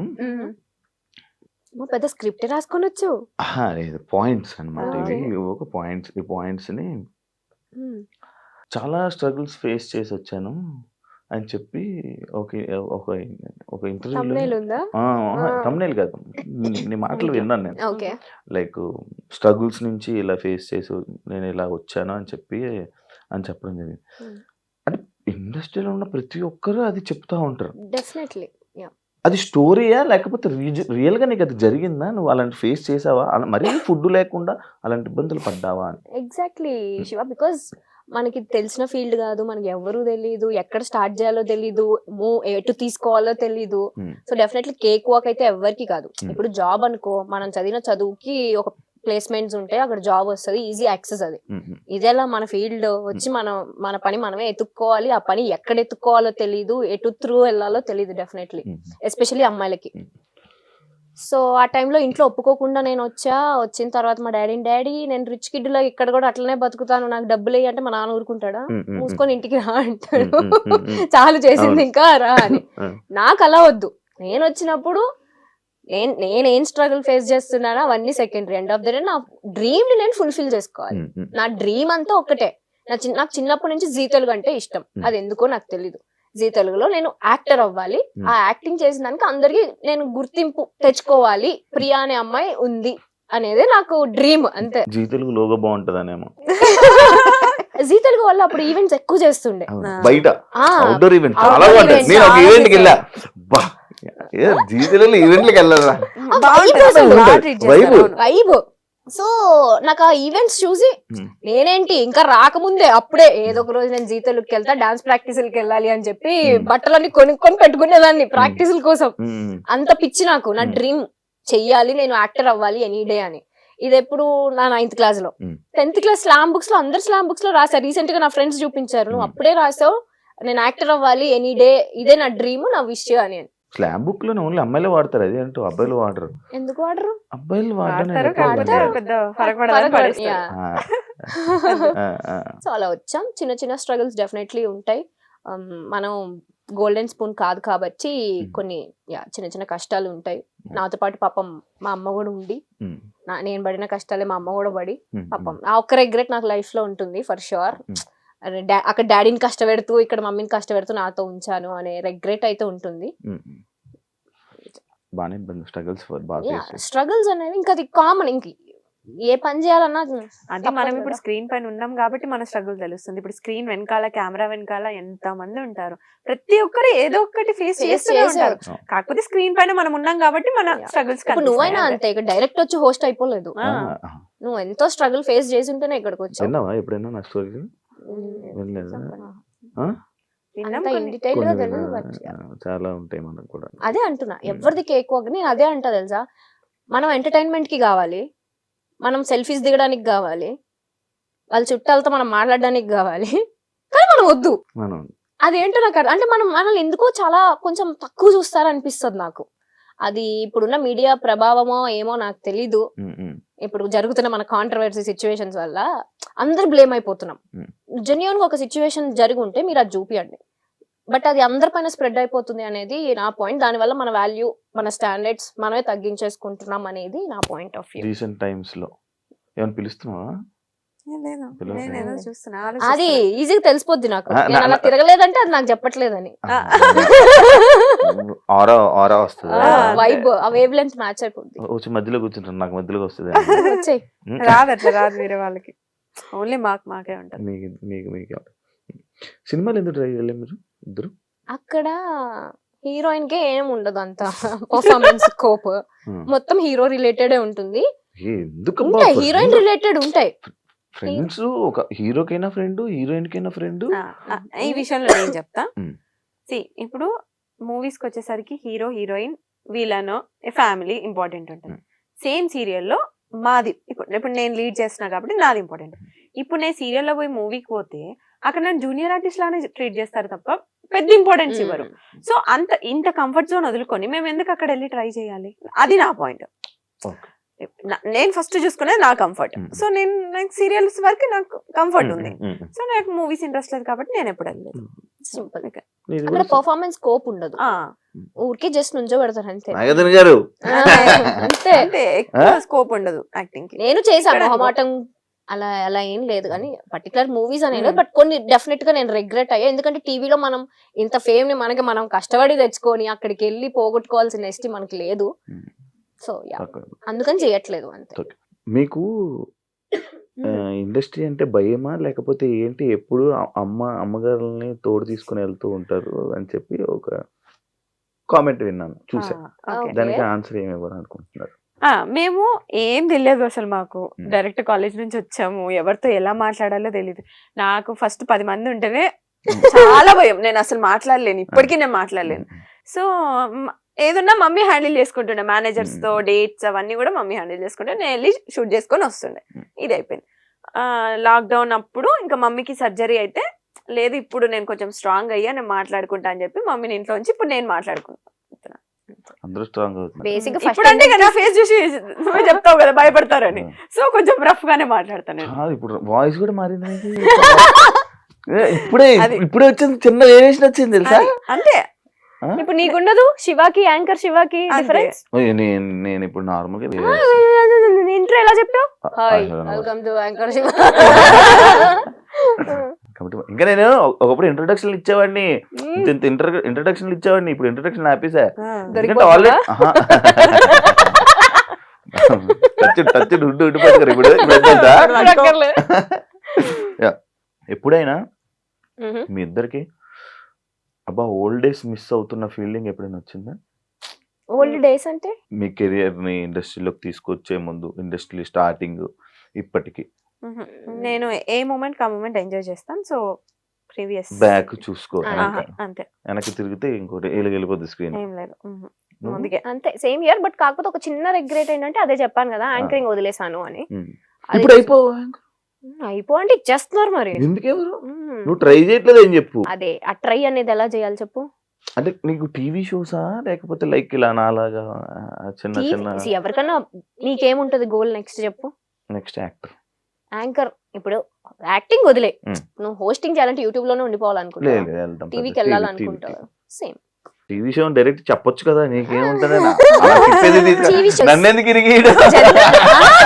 పెద్ద స్క్రిప్ట్ రాసుకొని వచ్చు. లేదు, పాయింట్స్ అనమాట ఇవి. ఒక పాయింట్స్, ఈ పాయింట్స్ ని చాలా స్ట్రగుల్స్ ఫేస్ చేసి వచ్చాను అని చెప్పి ఒక ఇంటర్వ్యూలో, తమ్నేల్ కాదు, నీ మాటలు విన్నాను నేను. లైక్ స్ట్రగుల్స్ నుంచి ఇలా ఫేస్ చేసి నేను ఇలా వచ్చాను అని చెప్పడం జరిగింది. అంటే ఇండస్ట్రీలో ఉన్న ప్రతి ఒక్కరు అది చెప్తా ఉంటారు. డెఫినెట్లీ. అది స్టోరీయా లేకపోతే రియల్ గా నీకు అది జరిగిందా? నువ్వు అలాంటి ఫేస్ చేసావా? మరీ ఫుడ్ లేకుండా అలాంటి ఇబ్బందులు పడ్డావా అని? ఎగ్జాక్ట్లీ శివ, బికాస్ మనకి తెలిసిన ఫీల్డ్ కాదు, మనకి ఎవరు తెలీదు, ఎక్కడ స్టార్ట్ చేయాలో తెలీదు, ఎటు తీసుకోవాలో తెలీదు. సో డెఫినెట్లీ కేక్ వాక్ అయితే ఎవరికి కాదు. ఇప్పుడు జాబ్ అనుకో, మనం చదివిన చదువుకి ఒక ప్లేస్మెంట్స్ ఉంటాయి, అక్కడ జాబ్ వస్తుంది, ఈజీ యాక్సెస్. అది ఇదేలా మన ఫీల్డ్ వచ్చి మన పని మనమే ఎత్తుక్కోవాలి. ఆ పని ఎక్కడ ఎత్తుక్కోవాలో తెలీదు, ఎటు త్రూ వెళ్ళాలో తెలీదు డెఫినెట్లీ, ఎస్పెషల్లీ అమ్మాయిలకి. సో ఆ టైంలో ఇంట్లో ఒప్పుకోకుండా నేను వచ్చిన తర్వాత మా డాడీ నేను రిచ్ కిడ్ లో ఇక్కడ కూడా అట్లనే బతుకుతాను, నాకు డబ్బులు అంటే మా నాన్న ఊరుకుంటాడా? మూసుకొని ఇంటికి రా అంటాడు. చాలు చేసింది ఇంకా రా అని. నాకు అలా వద్దు. నేను వచ్చినప్పుడు నేనేం స్ట్రగుల్ ఫేస్ చేస్తున్నానో అవన్నీ secondary. End of the day నా డ్రీమ్ ని నేను ఫుల్ఫిల్ చేసుకోవాలి. నా డ్రీమ్ అంతా ఒక్కటే. నాకు చిన్నప్పటి నుంచి జీ తెలుగు అంటే ఇష్టం. అది ఎందుకో నాకు తెలీదు. జీ తెలుగులో నేను యాక్టర్ అవ్వాలి. ఆ యాక్టింగ్ చేసిన దానికి అందరికి నేను గుర్తింపు తెచ్చుకోవాలి, ప్రియా అనే అమ్మాయి ఉంది అనేది నాకు డ్రీమ్, అంతే. జీ తెలుగు లోగో బాగుంటదనేమో. జీ తెలుగు వల్ల అప్పుడు ఈవెంట్స్ ఎక్కువ చేస్తుండే, బయట అవుట్డోర్ ఈవెంట్ చాలా బాగుంటాయి. నేను ఒక ఈవెంట్కి వెళ్ళా, జీ తెలుగులో ఈవెంట్లకి వెళ్ళాలా, వైబ్. సో నాకు ఆ ఈవెంట్స్ చూసి నేనేంటి ఇంకా రాకముందే అప్పుడే ఏదో ఒక రోజు నేను జీ తెలుగుకి వెళ్తా, డాన్స్ ప్రాక్టీసులకి వెళ్ళాలి అని చెప్పి బట్టలన్నీ కొనుక్కొని పెట్టుకునేదాన్ని ప్రాక్టీసుల కోసం. అంత పిచ్చి నాకు. నా డ్రీమ్ చెయ్యాలి, నేను యాక్టర్ అవ్వాలి ఎనీ డే అని. ఇది ఎప్పుడు నా 9th క్లాస్ లో. 10th క్లాస్ స్లామ్ బుక్స్ లో, అందరు స్లామ్ బుక్స్ లో రాసా. రీసెంట్ గా నా ఫ్రెండ్స్ చూపించారు, నువ్వు అప్పుడే రాసావు నేను యాక్టర్ అవ్వాలి ఎనీ డే, ఇదే నా డ్రీమ్, నా విష్ అని. స్లామ్ బుక్ లో ఓన్లీ అమ్మాయిలు వాడతారు, అది అంటూ అబ్బాయిలు వాడరు. ఎందుకు వాడరు? అబ్బాయిలు సో అలా వచ్చాం. చిన్న చిన్న స్ట్రగుల్స్ డెఫినెట్లీ ఉంటాయి. మనం గోల్డెన్ స్పూన్ కాదు కాబట్టి కొన్ని చిన్న చిన్న కష్టాలు ఉంటాయి. నాతో పాటు పాపం మా అమ్మ కూడా ఉండి, నేను పడిన కష్టాలే మా అమ్మ కూడా పడి, పాపం ఆ ఒక్క రిగ్రెట్ నాకు లైఫ్ లో ఉంటుంది ఫర్ షూర్. అక్కడ డాడీని కష్టపెడుతూ ఇక్కడ మమ్మీని కష్టపెడుతూ నాతో ఉంచాను అనే రిగ్రెట్ అయితే ఉంటుంది. స్ట్రగుల్స్ అనేవి ఇంకా అది కామన్. ఇంక ఏ పని చేయాలన్నా అది మనం ఇప్పుడు స్క్రీన్ పైన ఉన్నాం కాబట్టి మన స్ట్రగుల్ తెలుస్తుంది. ఇప్పుడు స్క్రీన్ వెనకాల, కెమెరా వెనకాల ఎంత మంది ఉంటారు, ప్రతి ఒక్కరు ఏదో ఒకటి ఫేస్ చేస్తూనే ఉంటారు. కాకపోతే స్క్రీన్ పైన మనం ఉన్నాం కాబట్టి మన స్ట్రగుల్స్. నువ్వైనా అంతే, ఇక్కడ డైరెక్ట్ వచ్చి హోస్ట్ అయిపోలేదు. నువ్వు ఎంతో స్ట్రగుల్ ఫేస్ చేసి ఉంటేనే ఇక్కడికి వచ్చావు. ఎప్పుడైనా నా స్టోరీ విన్నాం అంత కొన్ని. in detail గా కొన్ని తెలియదు విన- but yeah. చాలా ఉంటాయి మనకు కూడా. అదే అంటున్నా ఎవరిది కేక్ నేను అదే అంటా తెలుసా, మనం ఎంటర్టైన్మెంట్ కి కావాలి, మనం సెల్ఫీస్ దిగడానికి కావాలి, వాళ్ళ చుట్టాలతో మనం మాట్లాడడానికి కావాలి, కానీ మనం వద్దు. మనం అదేంటో నాకు అంటే మనం మనల్ని ఎందుకో చాలా కొంచెం తక్కువ చూస్తారనిపిస్తుంది నాకు. అది ఇప్పుడున్న మీడియా ప్రభావమో ఏమో నాకు తెలీదు. ఇప్పుడు జరుగుతున్న మన కాంట్రవర్సీ సిచ్యువేషన్స్ వల్ల అందరు బ్లేమ్ అయిపోతున్నాం. జెన్యున్ గా ఒక సిచ్యువేషన్ జరిగి ఉంటే మీరు అది చూపియండి, బట్ అది అందరిపైన స్ప్రెడ్ అయిపోతుంది అనేది నా పాయింట్. దానివల్ల మన వాల్యూ, మన స్టాండర్డ్స్ మనమే తగ్గించేసుకుంటున్నాం అనేది నా point of view. Recent times లో ఏమైనా పిలుస్తున్నావా? లేదు, పిలవలేదు. నేను ఏదో చూస్తున్నా, అది ఆలోచిస్తున్నా. ఈజీగా తెలిసిపోద్ది నాకు. ఆ, నేను అలా తిరగలేదంటే అది నాకు చెప్పట్లేదని. ఆరా వస్తుంది. ఆ, వైబ్ ఆ వేవ్ లెంత్ మ్యాచ్ అయిపోద్ది. వచ్చి మధ్యలోకి కూర్చుంటారు, నాకు మధ్యలోకి వస్తుంది. వచ్చేయ్. రాదు, అట్లా రాదు వేరే వాళ్ళకి, ఓన్లీ మాకే ఉంటది. మీకు మీకు మీకు సినిమాలు ఎందుకు ట్రై చేయలేదు మీరు ఇద్దరు? అక్కడ హీరోయిన్ కే ఏం ఉండదు అంత పర్ఫార్మెన్స్ స్కోప్, మొత్తం హీరో రిలేటెడ్ ఉంటుంది. ఎందుకు ఉంటాయి హీరోయిన్ రిలేటెడ్ ఉంటాయి. ఫ్రెండ్స్, ఒక హీరోకైనా ఫ్రెండ్, హీరోయిన్ కైనా ఫ్రెండ్. ఈ విషయంలో నేను చెప్తా. ఇప్పుడు మూవీస్ కి వచ్చేసరికి హీరో హీరోయిన్ వీళ్ళనో ఫ్యామిలీ ఇంపార్టెంట్ ఉంటుంది. సేమ్ సీరియల్లో మాది ఇప్పుడు నేను లీడ్ చేస్తున్నా కాబట్టి నాది ఇంపార్టెంట్. ఇప్పుడు నేను సీరియల్లో పోయి మూవీకి పోతే అక్కడ నన్ను జూనియర్ ఆర్టిస్ట్ లానే ట్రీట్ చేస్తారు తప్ప పెద్ద ఇంపార్టెన్స్ ఇవ్వరు. సో ఇంత కంఫర్ట్ జోన్ వదులుకొని మేము ఎందుకు అక్కడ వెళ్ళి ట్రై చేయాలి? అది నా పాయింట్. నేను ఫస్ట్ చూసుకునేది నా కంఫర్ట్. సో నాకు సీరియల్స్ వరకు నాకు కంఫర్ట్ ఉంది. సో నాకు మూవీస్ ఇంట్రెస్ట్ లేదు కాబట్టి నేను ఎప్పుడు వెళ్ళలేదు. సింపుల్. అక్కడ పర్ఫార్మెన్స్ స్కోప్ ఉండదు, ఊరికే జస్ట్ నుంచో పెడతారు అంతే. గారు అంతే, అంటే ఎక్కువ స్కోప్ ఉండదు యాక్టింగ్ కి. నేను చేశాను మొహమాటం, అలా అలా ఏం లేదు కానీ పర్టికులర్ మూవీస్ అనేది. బట్ కొన్ని డెఫినెట్ గా నేను రిగ్రెట్ అయ్యా, ఎందుకంటే టీవీలో మనం ఇంత ఫేమ్ ని మనం కష్టపడి తెచ్చుకొని అక్కడికి వెళ్ళి పోగొట్టుకోవాల్సిన ఎస్టీ మనకి లేదు. సో అందుకని చేయట్లేదు అంతే. మీకు ఇండస్ట్రీ అంటే భయమా లేకపోతే ఏంటి? ఎప్పుడు అమ్మగారుల్ని తోడు తీసుకుని వెళ్తూ ఉంటారు అని చెప్పి ఒక కామెంట్ విన్నాను, చూసా. దానికి ఆన్సర్ ఏమి ఇవ్వాలి అనుకుంటున్నారు? మేము ఏం తెలియదు అసలు, మాకు డైరెక్ట్ కాలేజ్ నుంచి వచ్చాము, ఎవరితో ఎలా మాట్లాడాలో తెలియదు. నాకు ఫస్ట్ 10 మంది ఉంటేనే చాలా భయం, నేను అసలు మాట్లాడలేను, ఇప్పటికీ నేను మాట్లాడలేను. సో ఏదన్నా మమ్మీ హ్యాండిల్ చేసుకుంటుండే, మేనేజర్స్ తో డేట్స్ అవన్నీ కూడా మమ్మీ హ్యాండిల్ చేసుకుంటే నేను వెళ్ళి షూట్ చేసుకొని వస్తుండే. ఇది అయిపోయింది. లాక్డౌన్ అప్పుడు ఇంకా మమ్మీకి సర్జరీ అయితే, లేదు ఇప్పుడు నేను కొంచెం స్ట్రాంగ్ అయ్యా, నేను మాట్లాడుకుంటా అని చెప్పి మమ్మీని ఇంట్లో ఉంచి ఇప్పుడు నేను మాట్లాడుకుంటాను. అందరూ స్ట్రాంగ్ అవుతుంది. బేసిక్ ఇప్పుడు అంటే కదా ఫేస్ చూసి నువ్వే చెప్తావు కదా భయపడతారని, సో కొంచెం రఫ్ గానే మాట్లాడతాను. ఇప్పుడు వాయిస్ కూడా మారింది. ఇప్పుడే వచ్చింది, చిన్న వేరియేషన్ వచ్చింది తెలుసా? అంతే. ఇప్పుడు నీకుండదు, శివాకి యాంకర్ శివాకి డిఫరెన్స్. నేను ఇప్పుడు నార్మల్ గా ఇంట్రో ఎలా చెప్పావు? Hi welcome to anchor Shiva. ఇంకా నేను ఒకప్పుడు ఇంట్రొడక్షన్ ఇచ్చేవాడిని, ఇంట్రొడక్షన్ ఇచ్చేవాడిని. ఇప్పుడు ఇంట్రొడక్షన్ ఆపేసా, ఎందుకంటే ఆల్రెడీ టచ్ ఉండిపోతారు. ఇప్పుడు ఎప్పుడైనా మీ ఇద్దరికి అబ్బా ఓల్డ్ డేస్ మిస్ అవుతున్న ఫీలింగ్ ఎప్పుడైనా వచ్చిందా? ఓల్డ్ డేస్ అంటే మీ కెరియర్ ని ఇండస్ట్రీలోకి తీసుకొచ్చే ముందు, ఇండస్ట్రీ స్టార్టింగ్ ఇప్పటికి? నేను ఏ మూమెంట్ ఆ మూమెంట్ ఎంజాయ్ చేస్తాను. సో ప్రీవియస్ బ్యాక్ చూసుకో, అంతే. వెనక్కి తిరిగితే ఇంకోటి వెళ్ళిపోద్ది స్క్రీన్. ఏం లేదు, అందుకే అంతే సేమ్ ఇయర్. బట్ కాకపోతే ఒక చిన్న రిగ్రెట్ ఏంటంటే అదే చెప్పాను కదా, యాంకరింగ్ వదిలేసాను అని. ఇప్పుడు అయిపో అంటే ఇచ్చేస్తున్నారు మరి. ఎందుకెవరు? నువ్వు ట్రై చేయట్లేదు ఏం చెప్పు. అదే ఆ ట్రై అనేది ఎలా చేయాలి చెప్పు. అంటే నీకు టీవీ షోసా లేకపోతే లైక్ ఇలా నాలాగా చిన్న చిన్న? ఎవరికన్నా నీకేముంటది గోల్ నెక్స్ట్ చెప్పు. Next actor, anchor. ఇప్పుడు యాక్టింగ్ వదిలే, నువ్వు హోస్టింగ్ చేయాలంటే యూట్యూబ్ లోనే ఉండిపోవాలనుకుంటావు, టీవీకి వెళ్ళాలనుకుంటావు. సేమ్ టీవీ షో డైరెక్ట్ చెప్పొచ్చు కదా, నీకేముంటది? నన్నెందుకు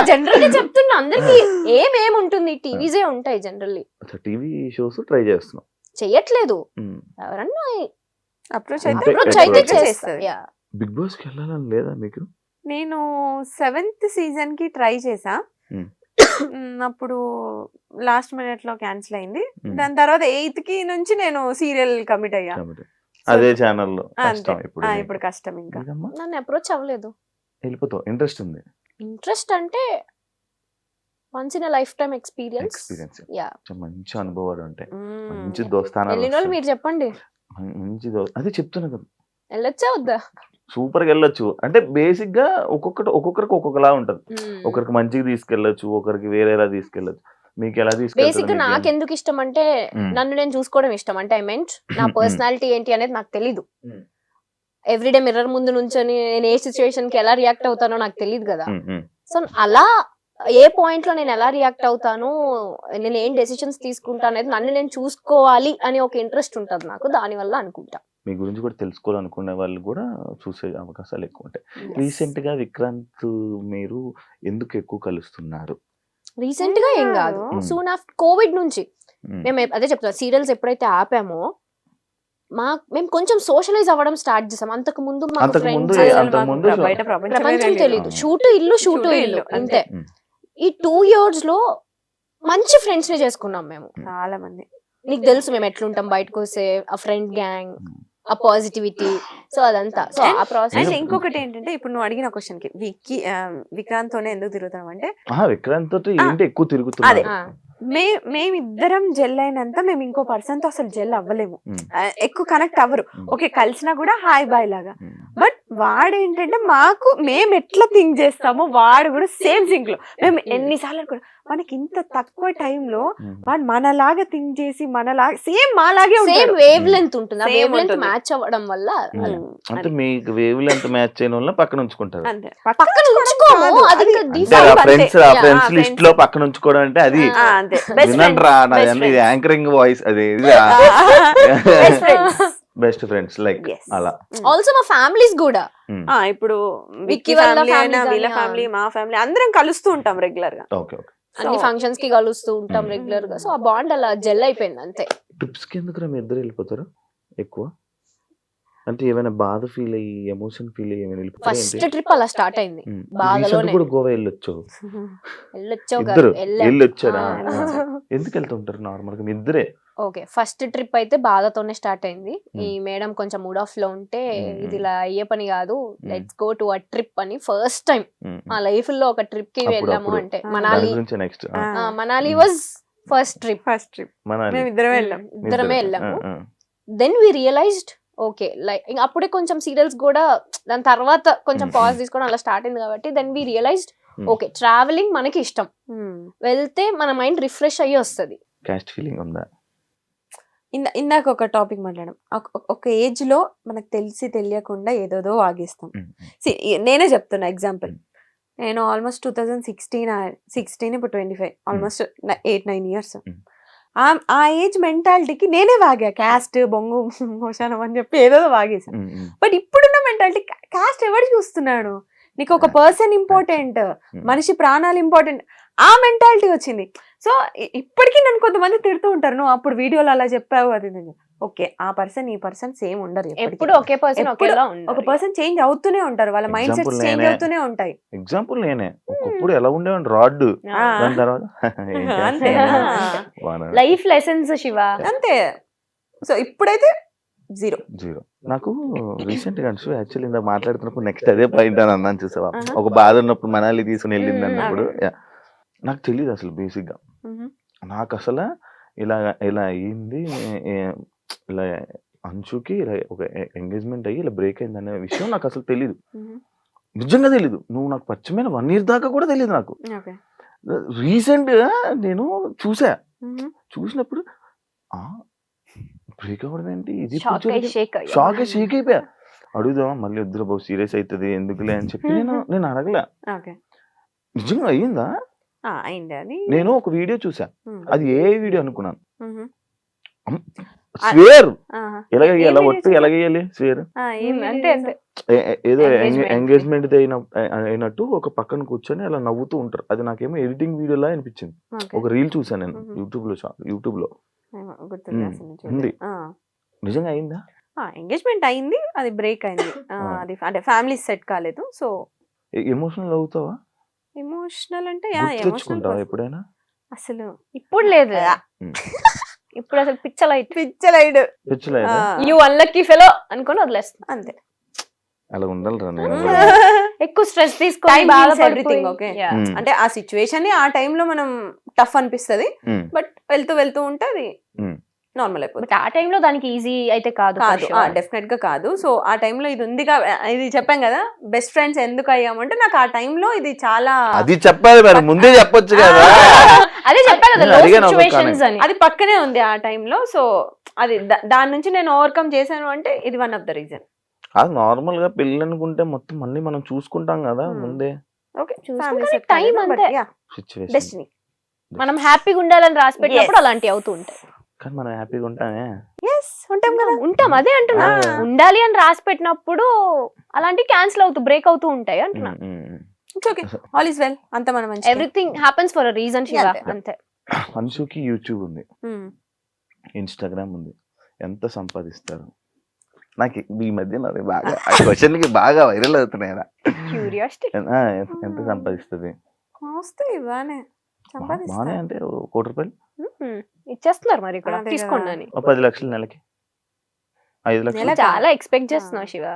జనరల్ గా చెప్తున్నా, అందరికి ఏమేముంటుంది, టీవీసే ఉంటాయి జనరల్లీ. టీవీ షోస్ ట్రై చేస్తున్నాం, చెయ్యట్లేదు. ఎవరన్నా అప్రోచ్ అయితే చేస్తారు. బిగ్ బాస్ కి వెళ్ళాలని లేదా మీకు? నేను 7th సీజన్ కి ట్రై చేసా, అప్పుడు లాస్ట్ మినిట్ లో క్యాన్సిల్ అయింది. దాని తర్వాత 8th కి నుంచి నేను సీరియల్ కమిట్ అయ్యా. అదే ఛానల్లో ఇప్పుడు కష్టం. ఇంకా నన్ను అప్రోచ్ అవ్వలేదు. వెళ్ళిపోతావు? ఇంట్రెస్ట్ ఉంది? ఇంట్రెస్ట్ అంటే once in life time experience. Experience yeah, మంచి అనుభవాలు ఉంటాయి, మంచి మ్మ్. దోస్తానాలు వెళ్ళిన వాళ్ళు వస్తాయి. మీరు చెప్పండి, మంచి అదే చెప్తున్నా కదా, వెళ్ళొచ్చా వద్దా? సూపర్ గా వెళ్ళొచ్చు. అంటే బేసిక్ గా ఒక్కొక్కరికి ఒక్కొక్కలా ఉంటది. ఒకరికి మంచిగా తీసుకెళ్ళొచ్చు, ఒకరికి వేరేలా తీసుకెళ్ళొచ్చు. మీకు ఎలా బేసిక్ గా తీసుకెళ్తారు? నాకు ఎందుకు ఇష్టం అంటే నన్ను నేను చూసుకోవడం ఇష్టం. అంటే ఐ మీన్ నా పర్సనాలిటీ ఏంటి అనేది నాకు తెలీదు. ఎవ్రీడే మిర్రర్ ముందు నుంచొని నేను ఏ సిచ్యువేషన్ కి ఎలా రియాక్ట్ అవుతానో నాకు తెలియదు కదా. సో అలా ఏ పాయింట్ లో నేను ఎలా రియాక్ట్ అవుతాను, నేను ఏం డెసిషన్స్ తీసుకుంటా అనేది నన్ను నేను చూసుకోవాలి అని ఒక ఇంట్రెస్ట్ ఉంటుంది నాకు, దాని వల్ల అనుకుంటా. మీ గురించి కూడా తెలుసుకోవాలనుకునే వాళ్ళు కూడా చూసే అవకాశాలు ఎక్కువ ఉంటాయి. రీసెంట్ గా విక్రాంత్ మీరు ఎందుకు ఎక్కువ కలుస్తున్నారు? రీసెంట్ గా ఏం కాదు, సూన్ ఆఫ్టర్ కోవిడ్ నుంచి మేము అదే చెప్తాం, సీరియల్స్ ఎప్పుడైతే ఆపామో మేము కొంచెం సోషలైజ్ అవ్వడం స్టార్ట్ చేసాం. అంతకు ముందు మాకు అంతకుముందు ఫ్రెండ్స్ అంతకుముందు బయట ప్రపంచం తెలీదు, ఆ. షూటు ఇల్లు షూటు ఇల్లు అంతే. ఈ 2 years లో మంచి ఫ్రెండ్స్ ని చేసుకున్నాం మేము. చాలా మంది నీకు తెలుసు మేము ఎట్లుంటాం బయటకు వస్తే, ఆ ఫ్రెండ్ గ్యాంగ్, ఆ పాజిటివిటీ, సో అదంతా. సో ఆ అండ్ ప్రాసెస్ ఇంకొకటి ఏంటంటే, ఇప్పుడు నువ్వు అడిగిన క్వశ్చన్ కి విక్రాంత్ తోనే ఎందుకు తిరుగుతాం అంటే, విక్రాంత్ తోటి ఏంటి ఎక్కువ అదే. తిరుగుతున్నారు? మేమిద్దరం జెల్ అయినంత మేము ఇంకో పర్సన్ తో అసలు జెల్ అవ్వలేము, ఎక్కువ కనెక్ట్ అవ్వరు. ఓకే, కలిసినా కూడా హాయ్ బాయ్ లాగా. బట్ వాడేంటంటే మాకు మేము ఎట్లా థింక్ చేస్తామో వాడు కూడా సేమ్ థింక్ లో. మేము ఎన్నిసార్లు అనుకున్నాం, మనకి ఇంత తక్కువ టైంలో వాడు మనలాగా థింక్ చేసి మనలాగా సేమ్ మాలాగే సేమ్ ఉంటాడు. వేవ్ లెంత్ ఉంటుంది, ఆ Same వేవ్ లెంత్ ఉంటుంది. మ్యాచ్ అవ్వడం వల్ల అలా. అంటే మీకు వేవ్ లెంత్ మ్యాచ్ చేయడం వల్ల పక్కన ఉంచుకుంటారు. అంతే, పక్కన ఉంచుకోము, అది ఇంకా అంటే default అంతే. ఫ్రెండ్స్ Yeah, ఫ్రెండ్స్ లిస్ట్ లో పక్కన ఉంచుకోవడం అంటే అది అంతే. Best వినండి రా, friends, best ఇది friends. యాంకరింగ్ వాయిస్, అది Best friends. Best friends like Yes. అలా. ఆల్సో మా ఫ్యామిలీస్ కూడా ఇప్పుడు విక్కీ విక్కీ వాళ్ళ ఫ్యామిలీ family అయినా వీళ్ళ కానీ, ఫ్యామిలీ మా ఫ్యామిలీ అందరం కలుస్తూ ఉంటాం రెగ్యులర్ గా. Okay okay. అన్ని ఫంక్షన్స్ కి కలుస్తూ ఉంటాం రెగ్యులర్ గా. సో ఆ బాండ్ అలా జెల్ అయిపోయింది అంతే. ట్రిప్స్ కి ఎందుకు మీ ఇద్దరు వెళ్ళిపోతారు ఎక్కువ? అంటే ఏమైనా బాధ ఫీల్ అయ్యి, ఎమోషన్ ఫీల్ అయ్యి ఏమైనా వెళ్ళిపోతారా ఫస్ట్ ఏంటి? ట్రిప్ అలా స్టార్ట్ అయింది బాధలోనే. రీసెంట్ కూడా గోవా వెళ్ళొచ్చు, వెళ్ళొచ్చావు ఇద్దరు వెళ్ళాం. వెళ్ళొచ్చారా? ఆ. ఎందుకు వెళ్తుంటారు నార్మల్ గా మీ ఇద్దరే? ఓకే, ఫస్ట్ ట్రిప్ అయితే బాధతోనే స్టార్ట్ అయింది. ఈ మేడం కొంచెం మూడ్ ఆఫ్ లో ఉంటే ఇది ఇలా అయ్యే పని కాదు, let's go to a trip అని ఫస్ట్ టైం మా లైఫ్ లో ఒక ట్రిప్ కి వెళ్ళాము. అంటే Manali, next Manali was first trip. First trip Manali మేము ఇద్దరం వెళ్ళాం. ఇద్దరమే వెళ్ళాము. Then we realised okay, like ఇంకా అప్పుడే కొంచెం సీరియల్స్ కూడా దాని తర్వాత కొంచెం పాజ్ తీసుకోవడం అలా స్టార్ట్ అయింది కాబట్టి then we realised okay, travelling మనకి ఇష్టం, వెళ్తే మన మైండ్ రిఫ్రెష్ అయ్యి వస్తుంది. కాస్ట్ ఫీలింగ్ ఉందా? ఇందాక ఒక టాపిక్ మాట్లాడాం, ఒక ఏజ్ లో మనకు తెలిసి తెలియకుండా ఏదోదో వాగేస్తాం. నేనే చెప్తున్నా ఎగ్జాంపుల్, నేను ఆల్మోస్ట్ 2016 ఇప్పుడు 25, ఆల్మోస్ట్ 8-9 years. ఆ ఏజ్ మెంటాలిటీకి నేనే వాగా, క్యాస్ట్ బొంగు మోషానం అని చెప్పి ఏదో వాగేసాను. బట్ ఇప్పుడున్న మెంటాలిటీ క్యాస్ట్ ఎవడు చూస్తున్నాడు, నీకు ఒక పర్సన్ ఇంపార్టెంట్, మనిషి ప్రాణాలు ఇంపార్టెంట్, ఆ మెంటాలిటీ వచ్చింది. సో ఇప్పటికీ నన్ను కొంతమంది తిడుతూ ఉంటారు, నువ్వు అప్పుడు వీడియోలో అలా చెప్పావు అది. ఓకే, ఆ పర్సన్ ఈ పర్సన్ సేమ్ ఉండరు, ఎప్పుడు ఒకే పర్సన్ ఒకేలా ఒక ఉండరు. పర్సన్ చేంజ్ అవుతూనే ఉంటారు, వాళ్ళ మైండ్ సెట్స్ Example చేంజ్ నేనే. అవుతూనే ఉంటాయి. ఎగ్జాంపుల్ నేనే ఒకప్పుడు ఎలా ఉండేవాడిని, రాడ్, దాని తర్వాత అంతే. Life lessons Shiva. అంతే. సో ఇప్పుడైతే జీరో. నాకు రీసెంట్ గా యాక్చువల్లీ ఇందాక మాట్లాడుతున్నప్పుడు నెక్స్ట్ అదే పాయింట్ అని అన్నాను చూసావా, ఒక బాధ ఉన్నప్పుడు మనాలి తీసుకుని వెళ్ళింది అన్నప్పుడు నాకు తెలియదు అసలు బేసిక్ గా, నాకు అసలు ఇలా ఇలా అయ్యింది, ఇలా అంచుకి ఇలా ఒక ఎంగేజ్మెంట్ అయ్యి ఇలా బ్రేక్ అయింది అనే విషయం నాకు అసలు తెలీదు, నిజంగా తెలీదు. నువ్వు నాకు పరిచయమైన 1 year దాకా కూడా తెలియదు నాకు. రీసెంట్ గా నేను చూసినప్పుడు బ్రేక్ అవ్వడం ఏంటి, ఇది షాక్ అయిపోయా. అడుగుదాం మళ్ళీ వద్దురా బాబు, సీరియస్ అవుతుంది ఎందుకులే అని చెప్పి నేను అడగలే. నిజంగా అయ్యిందా? నేను ఒక వీడియో చూసా, అది ఏ వీడియో అనుకున్నాను, స్వేర్ ఎలాగేయాలి, ఒట్టు ఎలాగేయాలి స్వేర్ అంతే అంతే. ఏదో ఎంగేజ్మెంట్ అయినట్టు ఒక పక్కన కూర్చొని అలా నవ్వుతూ ఉంటారు. అది నాకేమో ఎడిటింగ్ వీడియోలా అనిపించింది. ఒక రీల్ చూసాను నేను యూట్యూబ్ లో ఉంది. నిజంగా అయిందా? ఎంగేజ్మెంట్ అయింది, అది బ్రేక్ అయింది. అది అంటే ఫ్యామిలీ సెట్ కాలేదు. సో ఎమోషనల్ అవుతావా? ఎమోషనల్ అంటే తెచ్చుకుంటావా ఎప్పుడైనా? అసలు ఇప్పుడు లేదు, ఇప్పుడు అసలు పిచ్చలైట్ పిచ్చలైడ్ యు అన్లక్కీ ఫెలో అనుకొని వదిలేస్తాను అంతే. అలా ఉండాలిరా నేను Hmm. కూడా. ఎక్కువ స్ట్రెస్ తీసుకొని Time heals బాధపడిపోయి- everything, okay. Yeah. Hmm. అంటే ఆ సిచ్యువేషన్ ని ఆ టైంలో మనం టఫ్ అనిపిస్తది, Hmm. బట్ వెళ్తూ వెళ్తూ ఉంటే అది Hmm. నార్మల్ అయిపోతుంది. బట్ ఆ టైంలో దానికి ఈజీ అయితే కాదు for కాదు, sure. డెఫినెట్ గా కాదు. సో ఆ టైంలో ఇది ఉంది ఇది చెప్పాం కదా, బెస్ట్ ఫ్రెండ్స్ ఎందుకు అయ్యామంటే నాకు ఆ టైంలో ఇది చాలా అది చెప్పాలి మరి, ముందే చెప్పొచ్చు కదా. అదే చెప్పా కదా, నేను low అడిగాను ఒక situations అని. అది పక్కనే ఉంది ఆ టైంలో. సో అది దాని నుంచి నేను ఓవర్కమ్ చేశాను అంటే ఇది వన్ ఆఫ్ ద రీజన్. అది నార్మల్ గా పెళ్ళి అనుకుంటే మొత్తం అన్ని మనం చూసుకుంటాం కదా Hmm. ముందే. ఓకే, చూసుకుంటే time అంతే. Situation destiny. మనం హ్యాపీగా ఉండాలని రాసి పెట్టినప్పుడు Yes. అలాంటివి అవుతూ ఉంటాయి. కానీ మనం హ్యాపీగా ఉంటామే. ఎస్, ఉంటాం కదా. ఉంటాం, అదే అంటున్నా. Ah. ఉండాలి అని రాసి పెట్టినప్పుడు అలాంటివి క్యాన్సిల్ అవుతూ బ్రేక్ అవుతూ ఉంటాయి అంటున్నా. It's okay, all is well, అంత మనం మంచి. Everything happens for a reason Shiva, అంతే. అంతే. అన్షుకి యూట్యూబ్ ఉంది, ఇన్స్టాగ్రామ్ ఉంది, ఎంత సంపాదిస్తారు? నాకు ఈ మధ్య నాకు బాగా ఆ క్వశ్చన్ కి బాగా వైరల్ అవుతున్నాయి కదా. క్యూరియాసిటీ. ఎంత సంపాదిస్తుంది? వస్తాయి బానే, బానే సంపాదిస్తారు. అంటే ₹1,00,00,000, ఇచ్చేస్తున్నారు మరి ఇక్కడ, అదే తీసుకోండి కదా. అని. 10 లక్షలు నెలకి, 5 లక్షలు. నెలకా? చాలా ఎక్స్పెక్ట్ చేస్తున్నావు శివ,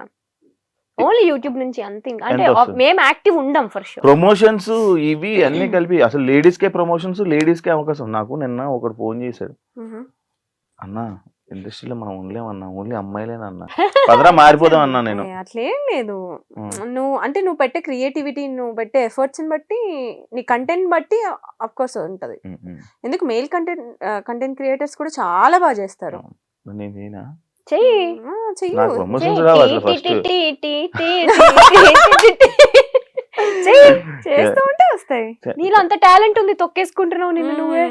ఓన్లీ యూట్యూబ్ నుంచి అంతే. అంటే ఎంత వస్తుంది? మేము యాక్టివ్ ఉండం ఫర్ షూర్. ప్రమోషన్స్ ఇవి అన్ని కలిపి అసలు లేడీస్ కే ప్రమోషన్స్, లేడీస్ కే అవకాశం. నాకు నిన్న ఒకడు ఫోన్ చేశాడు, అన్నా ఇండస్ట్రీలో మనం ఉండలేమన్నా, ఓన్లీ అమ్మాయిలేనన్నా, పదరా మారిపోదాం అన్నా నేను. అట్లేం లేదు. Hmm. నువ్వు పెట్టే క్రియేటివిటీ, నువ్వు పెట్టే ఎఫర్ట్స్ బట్టి, నీ కంటెంట్ బట్టి అఫ్ కోర్స్ ఉంటది. ఎందుకు మెయిల్ కంటెంట్ క్రియేటర్స్ కూడా చాలా బాగా చేస్తారు. నేను చేయనా? చెయ్యి. చెయ్యు. నాకు ప్రమోషన్స్ రావు అసలు ఫస్ట్. చేస్తూ ఉంటే వస్తాయి. నీలో అంత టాలెంట్ ఉంది, తొక్కేసుకుంటున్నావు నిన్ను నువ్వే.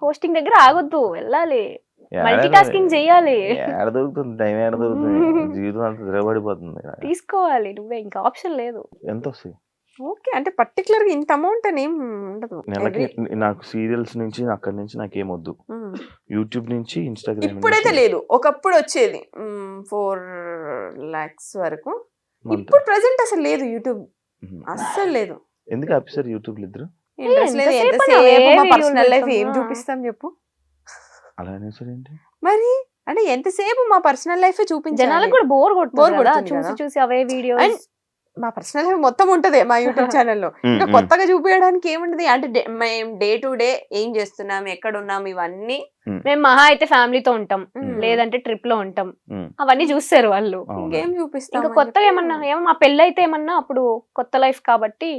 హోస్టింగ్ దగ్గర ఆగొద్దు, వెళ్ళాలి, మల్టీ టాస్కింగ్ చెయ్యాలి, ఏడ దొరుకుతుంది టైం, ఏడ దొరుకుతుంది, జీవితం అంతా తిరగబడిపోతుంది. తీసుకోవాలి నువ్వే, ఇంకా ఆప్షన్ లేదు. ఎంత వస్తాయి ఓకే, అంటే పర్టికులర్ గా ఇంత అమౌంట్ అని ఏం ఉండదు. నెలకి? నాకు సీరియల్స్ నుంచి అక్కడి నుంచి నాకేమొద్దు, యూట్యూబ్ నుంచి, ఇన్స్టాగ్రామ్. ఇప్పుడైతే లేదు, ఒకప్పుడు వచ్చేది 4 lakhs వరకు. ఇప్పుడు ప్రెసెంట్ అసలు లేదు, యూట్యూబ్ అస్సలు లేదు. ఎందుకు ఆఫీసర్ యూట్యూబ్ ఇద్దరు? ఇంట్రెస్ట్ లేదు. ఎంతసేపు ఎంతసేపు అన్నా ఏ మా videos పర్సనల్ లైఫ్ ఏం పెడతామా? చూపిస్తాం చెప్పు. అలా అనేసారు ఏంటి? మరి అంటే ఎంతసేపు మా పర్సనల్ లైఫ్ చూపించాలి. జనాలకు కూడా బోర్ Bore కొడుతుంది కదా, కొడుతుంది చూసి కదా. చూసి అవే వీడియోస్. And మా పర్సనల్ లైఫ్ మొత్తం ఉంటది మా యూట్యూబ్ ఛానల్లో. ఇంకా కొత్తగా చూపించడానికి ఏముంటది అంటే మేము డే టు డే ఏం చేస్తున్నాం, ఎక్కడ ఉన్నాం, ఇవన్నీ. మేము మహా అయితే ఫ్యామిలీతో ఉంటాం, Hmm. లేదంటే ట్రిప్ లో ఉంటాం, అవన్నీ చూస్తారు వాళ్ళు. ఇంకేం చూపిస్తాం. ఇంకా కొత్తగా ఏమన్నా మా పెళ్ళి అయితే ఏమన్నా అప్పుడు కొత్త లైఫ్ కాబట్టి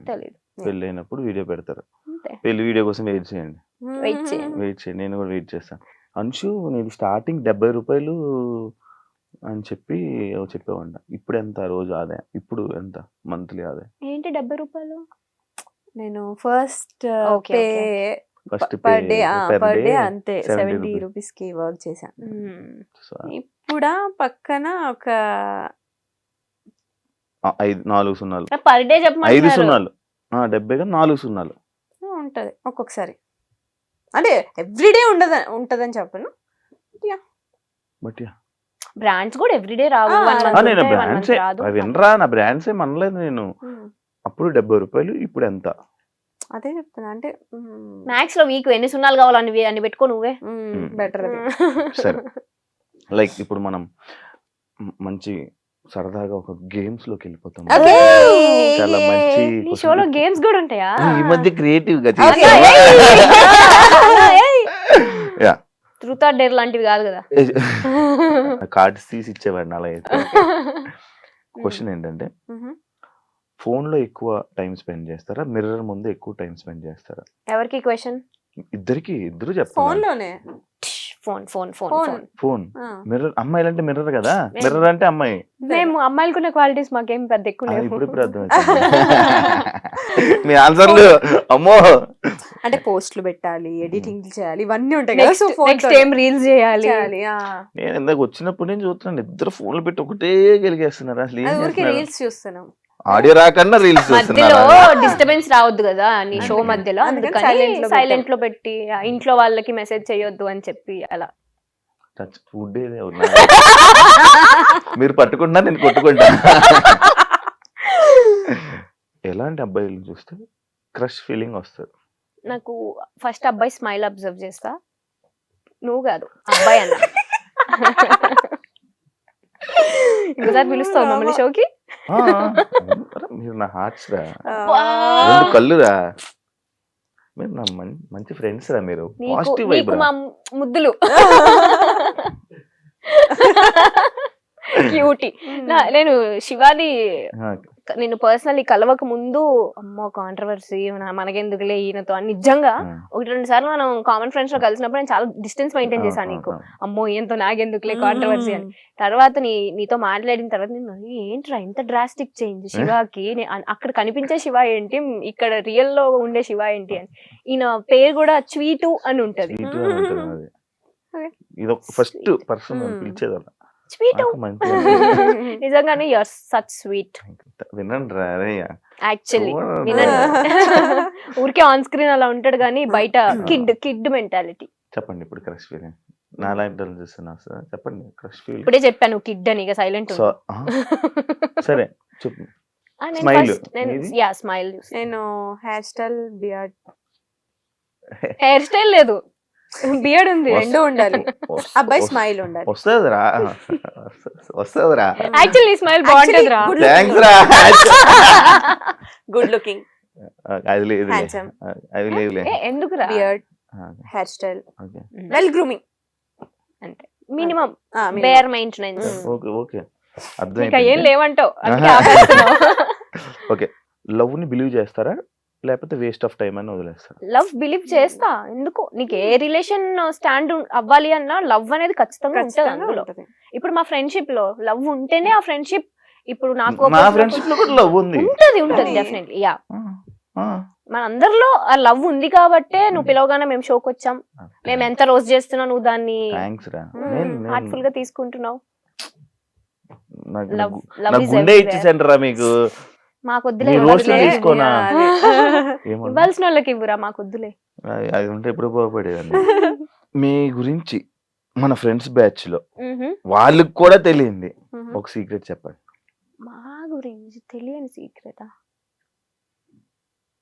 తెలియదు. పెళ్ళి అయినప్పుడు వీడియో పెడతారు, అంతే. పెళ్లి వీడియో కోసం వెయిట్ చేయండి, వెయిట్ చేయండి. వెయిట్ చేయండి, నేను కూడా వెయిట్ చేస్తాను. అంశు నేను స్టార్టింగ్ ₹70 అని చెప్పి చెప్పేవాడిన, ఇప్పుడు ఎంత రోజు ఆదాయం, ఇప్పుడు ఎంత మంత్లీ ఆదాయం? ఏంటి ₹70? నేను first Okay, pay first per day అంతే 70 రూపీస్ కి వర్క్ చేశాను. ఇప్పుడు పక్కన ఒక 4 సున్నాలు, పర్ డే 5 చెప్పమంటున్నారు. సున్నాలు, 70 గా 4 సున్నాలు ఉంటది ఒక్కొక్కసారి. అంటే ఎవ్రీడే ఉంటదని చెప్పను. బట్ బ్రాండ్స్ కూడా ఎవ్రీడే రావు, ఆ, 1 month నేను ఉంటాయి, 1 month బ్రాండ్సే రాదు. వినరా, నా బ్రాండ్స్ ఏం అనలేదు నేను. అప్పుడు ₹70, ఇప్పుడు ఎంత? అదే చెప్తున్నా, అంటే మ్యాక్స్ లో వీక్ ఎన్ని సున్నాలు కావాలని అని పెట్టుకో నువ్వే. బెటర్ అది. సరే, లైక్ ఇప్పుడు మనం మంచి సరదాగా ఒక గేమ్స్ లోకి వెళ్ళిపోతాం. Okay. చాలా మంచి నీ question. షోలో గేమ్స్ కూడా ఉంటాయా? ఈ మధ్య క్రియేటివ్ గా Okay. Yeah, truth or dare లాంటివి కాదు కదా. కార్డ్స్ తీసి ఇచ్చేవాడిని అలా అయితే. క్వశ్చన్ ఏంటంటే, ఫోన్ లో ఎక్కువ టైం స్పెండ్ చేస్తారా, మిర్రర్ ముందు ఎక్కువ టైం స్పెండ్ చేస్తారా? ఎవరికి క్వశ్చన్? ఇద్దరు ఫోన్ చెప్తాను. లోనే. Phone phone phone Phone. Phone. Phone, mirror. అమ్మాయిలు అంటే మిర్రర్ కదా, మిర్రర్ అంటే అమ్మాయి. మేము అమ్మాయిలకున్న క్వాలిటీస్ మాకేం పెద్ద ఎక్కువ లేవు. ఇప్పుడు అర్థం మీ ఆన్సర్లు అమ్మో. అంటే పోస్టులు పెట్టాలి, ఎడిటింగ్ చేయాలి, ఇవన్నీ ఉంటాయి కదా. సో నెక్స్ట్ ఏం రీల్స్ చేయాలి. నేను ఇందాక వచ్చినప్పుడు నేను చూస్తున్నాను, ఇద్దరు ఫోన్లు పెట్టి ఒకటే గెలిగేస్తున్నారు. అసలు ఏం ఊరికి చేస్తున్నారు? రీల్స్ చూస్తున్నాం. ఆడియో రాకన్నా రీల్స్ మధ్యలో చూస్తున్నారు. డిస్టర్బెన్స్ రావద్దు కదా నీ షో అందుకని- మధ్యలో, అందుకని అందుకని silent లో సైలెంట్ లో పెట్టి ఇంట్లో వాళ్ళకి మెసేజ్ చేయొద్దు అని చెప్పి అలా. టచ్ ఫుడ్ మీరు పట్టుకుంటా, నేను కొట్టుకుంటా. ఎలాంటి అబ్బాయిలు చూస్తే క్రష్ ఫీలింగ్ వస్తుంది? నాకు ఫస్ట్ అబ్బాయి స్మైల్ అబ్జర్వ్ చేస్తా. నువ్వు కాదు, అబ్బాయి అన్న. ఒకసారి పిలుస్తావు మమ్మల్ని షోకి? మీరు నా హార్ట్స్ రా, రెండు కళ్ళురా, మీరు నా మంచి ఫ్రెండ్స్ రా, మీరు పాజిటివ్ వైబ్ రా. మా ముద్దులు క్యూటీ. నేను శివాని నేను పర్సనల్లీ కలవక ముందు అమ్మో కాంట్రవర్సీ మనకెందుకులే ఈయనతో అని నిజంగా 1-2 సార్లు మనం కామన్ ఫ్రెండ్స్ లో కలిసినప్పుడు నేను చాలా డిస్టెన్స్ మెయింటైన్ చేశాను నీకు, అమ్మో ఈయనతో నాకెందుకులే కాంట్రవర్సీ అని. తర్వాత నీతో మాట్లాడిన తర్వాత నేను ఏంట్రా ఇంత డ్రాస్టిక్ చేంజ్ శివాకి, అక్కడ కనిపించే శివ ఏంటి, ఇక్కడ రియల్ లో ఉండే శివ ఏంటి అని. ఈయన పేరు కూడా స్వీటు అని ఉంటది. ఇది ఫస్ట్ పర్సన్ పిలిచేది అలా స్వీటు. నిజంగానే యు ఆర్ సచ్ స్వీట్. వినండి రా యాక్చువల్లీ వినండి. ఊరికే ఆన్ స్క్రీన్ అలా ఉంటాడు కానీ బయట కిడ్ మెంటాలిటీ. చెప్పండి ఇప్పుడు క్రష్ ఫీలింగ్ నాలాంటి చూస్తున్నా సార్, చెప్పండి క్రష్ ఫీలింగ్. ఇప్పుడే చెప్పాను కిడ్ అని, ఇక సైలెంట్. సరే చెప్పు. స్మైల్. నేను hair style, beard. Hair style లేదు, బియర్డ్ ఉంది, రెండు ఉండాలి. అబ్బాయి స్మైల్ ఉండాలి. వస్తుందిరా వస్తుందిరా. యాక్చువల్లీ స్మైల్ బాగుంటుందిరా. థాంక్స్ రా. గుడ్ లుకింగ్, అది లేదు, హ్యాండ్సమ్. అది లేదు. ఎందుకురా? Beard, hair style, well grooming, అంటే minimum bare maintenance. Okay okay, ఇంకా ఏం లేవంటావు. ఓకే, లవ్ ని బిలీవ్ చేస్తారా లేకపోతే వేస్ట్ ఆఫ్ టైం అని వదిలేస్తారా? లవ్ బిలీవ్ చేస్తా. ఎందుకు, నీకు ఏ రిలేషన్ స్టాండ్ అవ్వాలి అన్నా లవ్ అనేది ఖచ్చితంగా ఉంటది అందులో. ఇప్పుడు మా ఫ్రెండ్షిప్ లో లవ్ ఉంటేనే ఆ ఫ్రెండ్షిప్. ఇప్పుడు నాకు ఉంటది డెఫినెట్లీ. యా, మన అందరిలో ఆ లవ్ ఉంది కాబట్టే నువ్వు పిలవగానే మేము షోకి వచ్చాం. మేము ఎంత రోజు చేస్తున్నావు, నువ్వు దాన్ని హార్ట్ఫుల్ గా తీసుకుంటున్నావు. మీకు మాకు వద్దులే, ఇవ్వాల్సిన వాళ్ళకి ఇవ్వరా, మాకు వద్దులే. అది ఉంటే ఎప్పుడు బాగుపడేదండి. మీ గురించి మన ఫ్రెండ్స్ బ్యాచ్ లో వాళ్ళకి కూడా తెలియంది ఒక సీక్రెట్ చెప్పండి. మా గురించి తెలియని సీక్రెటా?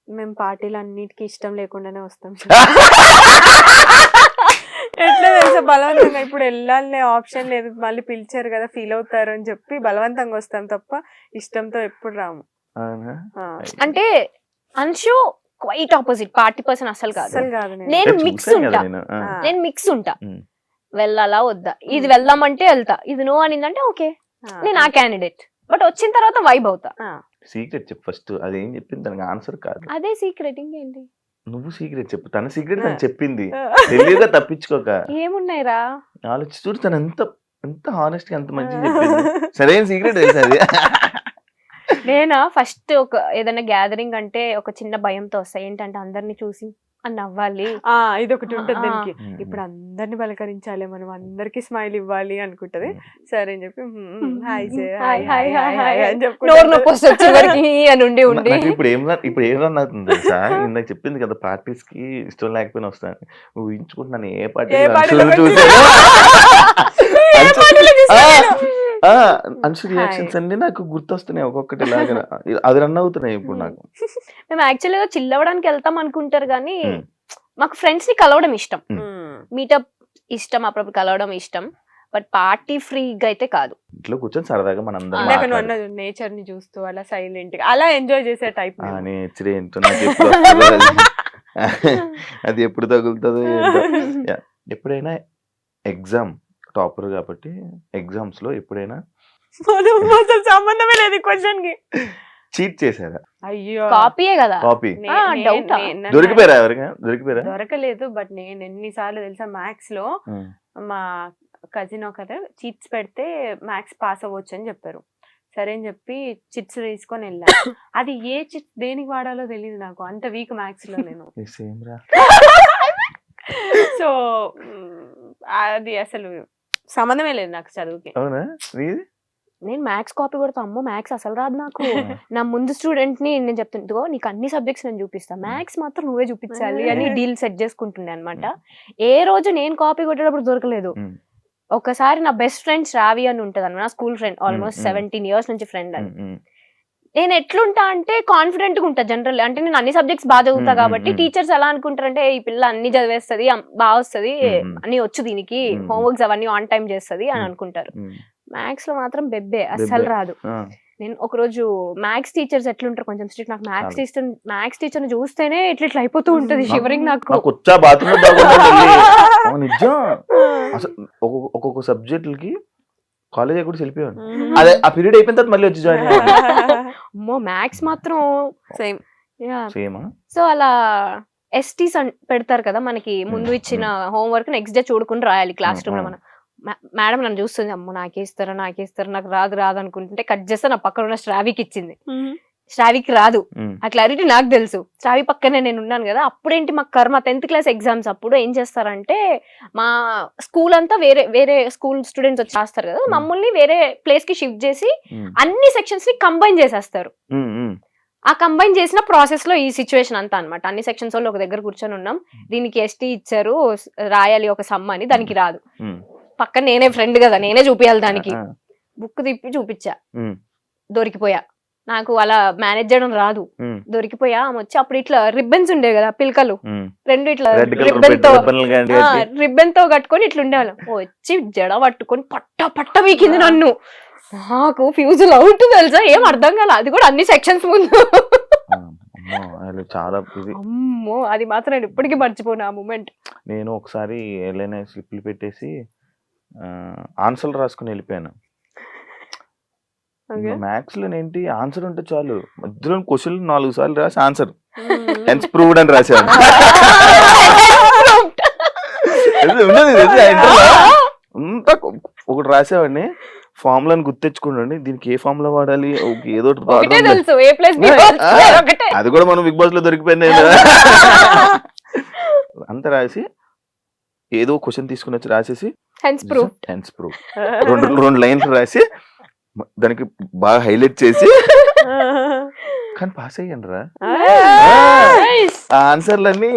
మేము పార్టీలు అన్నిటికీ ఇష్టం లేకుండానే వస్తాం. ఎట్లా తెలుసా, బలవంతంగా ఇప్పుడు వెళ్ళాలనే ఆప్షన్ లేదు, మళ్ళీ పిలిచారు కదా ఫీల్ అవుతారు అని చెప్పి బలవంతంగా వస్తాం తప్ప ఇష్టంతో ఎప్పుడు రాము. అంటే Anshu quite opposite, party person అసలు కాదు. నేను మిక్స్ ఉంటా. వెళ్ళాలా వద్దా, ఇది వెళ్దామంటే వెళ్తా, ఇది నో అనిందంటే ఓకే నేను ఆ క్యాండిడేట్. బట్ వచ్చిన తర్వాత వైబ్ అవుతా. సీక్రెట్ చెప్పు ఫస్ట్. అదేం చెప్పింది దానికి ఆన్సర్ కాదు, అదే సీక్రెట్. ఇంకేంటి? నువ్వు సీక్రెట్ చెప్పు. తన సీక్రెట్ తను చెప్పింది, తెలియగా తప్పించుకోక. ఏమున్నాయిరా ఆలోచి చూడు, తను ఎంత హానెస్ట్ గా ఎంత మంచిగా చెప్పింది. సరైన సీక్రెట్ తెలుసు అది. నేనా ఫస్ట్ ఒక ఏదైనా గ్యాదరింగ్ అంటే ఒక చిన్న భయంతో వస్తా. ఏంటంటే అందరిని చూసి అని నవ్వాలి, ఇది ఒకటి ఉంటుంది దానికి. ఇప్పుడు అందరిని పలకరించాలి, మనం అందరికి స్మైల్ ఇవ్వాలి అనుకుంటది. సరే అని చెప్పి నోరు నొప్పి వస్తుంది అని ఉండి. ఇప్పుడు ఏం రన్ అవుతుంది తెలుసా, ఇందాక చెప్పింది కదా పార్టీస్ కి ఇష్టం లేకపోయినా వస్తాను. ఊహించుకుంటున్నాను ఏ పార్టీ అన్షు రియాక్షన్స్ అన్ని నాకు గుర్తొస్తున్నాయి ఒక్కొక్కటి లాగా. అది రన్ అవుతున్నాయి ఇప్పుడు నాకు. మేము యాక్చువల్గా చిల్ అవ్వడానికి వెళ్తాం అనుకుంటారు కానీ మాకు ఫ్రెండ్స్ ని కలవడం ఇష్టం, మీటప్ ఇష్టం, అప్పుడప్పుడు కలవడం ఇష్టం. బట్ పార్టీ ఫ్రీగా అయితే కాదు. ఇంట్లో కూర్చొని సరదాగా మనం నేచర్ ని చూస్తూ అలా సైలెంట్ గా అలా ఎంజాయ్ చేసే టైప్. నేచర్ ఏంటో అది ఎప్పుడు తగులుతుందో. ఎప్పుడైనా ఎగ్జామ్ టాపర్ కాబట్టి ఎగ్జామ్స్ లో ఎప్పుడైనా సంబంధమే లేదు క్వశ్చన్ కి చీట్ చేశారా? అయ్యో, కాపీయే కదా. కాపీ దొరికిపోయారా? దొరకలేదు. బట్ నేను ఎన్నిసార్లు తెలుసా మ్యాథ్స్ లో మా కజిన్ ఒకరు చిట్స్ పెడితే మ్యాథ్స్ పాస్ అవ్వచ్చు అని చెప్పారు. సరే అని చెప్పి చిట్స్ తీసుకొని వెళ్ళా. అది ఏ చిట్స్ దేనికి వాడాలో తెలియదు నాకు, అంత వీక్ మ్యాథ్స్ లో నేను. సో అది అసలు సంబంధమే లేదు నాకు చదువుకి. నేను మ్యాథ్స్ కాపీ కొడతా. అమ్మో మ్యాథ్స్ అసలు రాదు నాకు. నా ముందు స్టూడెంట్ ని నేను చెప్తుంటో నీకు అన్ని సబ్జెక్ట్స్ నేను చూపిస్తా, మ్యాథ్స్ మాత్రం నువ్వే చూపించాలి అని డీల్ సెట్ చేసుకుంటుండే అనమాట. ఏ రోజు నేను కాపీ కొట్టేటప్పుడు దొరకలేదు. ఒకసారి నా బెస్ట్ ఫ్రెండ్ శ్రావి అని ఉంటది అన్న, నా స్కూల్ ఫ్రెండ్, ఆల్మోస్ట్ 17 years నుంచి ఫ్రెండ్ అని. నేను ఎట్లుంటా అంటే కాన్ఫిడెంట్ గా ఉంటా జనరల్. అంటే నేను అన్ని సబ్జెక్ట్స్ బాగా చదువుతా కాబట్టి టీచర్స్ ఎలా అనుకుంటారంటే ఈ పిల్ల అన్ని చదివేస్తుంది, బాగా వస్తుంది, అన్ని వచ్చు దీనికి, హోంవర్క్స్ అవన్నీ ఆన్ టైం చేస్తుంది అని అనుకుంటారు. మ్యాథ్స్ లో మాత్రం బెబ్బే అస్సలు రాదు. ఆ, నేను ఒక రోజు మ్యాథ్స్ టీచర్స్ ఎట్లుంటారు కొంచెం స్ట్రిక్ట్. నాకు మ్యాథ్స్ టీచర్ చూస్తేనే ఇట్లా అయిపోతూ ఉంటది షివరింగ్ నాకు. నాకు వచ్చా బాత్రూమ్ నిజం. అసలు ఒక్కొక్క సబ్జెక్టులకి కాలేజ్ కూడా వెళ్ళిపోయాను. అదే ఆ పీరియడ్ అయిపోయిన తర్వాత మళ్ళీ వచ్చి జాయిన్ అమ్మో మ్యాథ్స్ మాత్రం సేమ్. సేమా. సో అలా ఎస్టీస్ పెడతారు కదా మనకి, ముందు ఇచ్చిన హోంవర్క్ నెక్స్ట్ డే చూడుకుని రాయాలి క్లాస్ రూమ్ లో. మనం మేడం నన్ను చూస్తుంది, అమ్మో నాకేస్తారా నాకు రాదు అనుకుంటుంటే కట్ చేస్తే నా పక్కన ఉన్న శ్రావికి ఇచ్చింది. శ్రావికి రాదు, ఆ క్లారిటీ నాకు తెలుసు. శ్రావి పక్కనే నేను ఉన్నాను కదా. అప్పుడేంటి మా కర్మ 10th క్లాస్ ఎగ్జామ్స్ అప్పుడు ఏం చేస్తారంటే, మా స్కూల్ అంతా వేరే స్కూల్ స్టూడెంట్స్ వచ్చి రాస్తారు కదా, మమ్మల్ని వేరే ప్లేస్ కి షిఫ్ట్ చేసి అన్ని సెక్షన్స్ ని కంబైన్ చేసేస్తారు. ఆ కంబైన్ చేసిన ప్రాసెస్ లో ఈ సిచ్యువేషన్ అంతా అన్నమాట. అన్ని సెక్షన్స్ వాళ్ళు ఒక దగ్గర కూర్చొని ఉన్నాం, దీనికి ఎస్టీ ఇచ్చారు రాయాలి ఒక సమ్ అని, దానికి రాదు. పక్కన నేనే ఫ్రెండ్ కదా, నేనే చూపించాలి దానికి. బుక్ తిప్పి చూపించా, దొరికిపోయా. నాకు అలా మేనేజ్ చేయడం రాదు, దొరికిపోయా. ఆమె వచ్చి అప్పుడు ఇట్లా రిబ్బన్స్ ఉండే కదా పిల్కలు, రెండు ఇట్లా రిబ్బన్ తో కట్టుకొని ఇట్లా ఉండేవాళ్ళం. వచ్చి జడ పట్టుకొని పట్ట వీకింది నన్ను. నాకు ఫ్యూజుల్ అవుట్ తెలుసా, ఏం అర్థం కాల. అది కూడా అన్ని సెక్షన్స్ ముందు. చాలా అమ్మో, అది మాత్రం నేను ఇప్పటికీ మర్చిపోను ఆ మూమెంట్. నేను ఒకసారి ఏదైనా స్లిప్లు పెట్టేసి ఆన్సర్లు రాసుకుని వెళ్ళిపోయాను. మ్యాథ్స్ లో ఏంటి ఆన్సర్ ఉంటే చాలు, మధ్యలో క్వశ్చన్ 4 సార్లు రాసి ఆన్సర్ హెన్స్ ప్రూవ్డ్ అని రాశాను. అంతా ఒకటి రాసేవాడిని, ఫార్ములాని గుర్తెచ్చుకోండి, దీనికి ఏ ఫార్ములా వాడాలి, ఏదో అది కూడా మనం బిగ్ బాస్ లో దొరికిపోయింది. అంత రాసి ఏదో క్వశ్చన్ తీసుకుని వచ్చి రాసేసి హెన్స్ ప్రూవ్ 2 లైన్స్ రాసి దానికి బాగా హైలైట్ చేసి కానీ పాస్ అయ్యాను రా. ఆ ఆన్సర్లన్నీ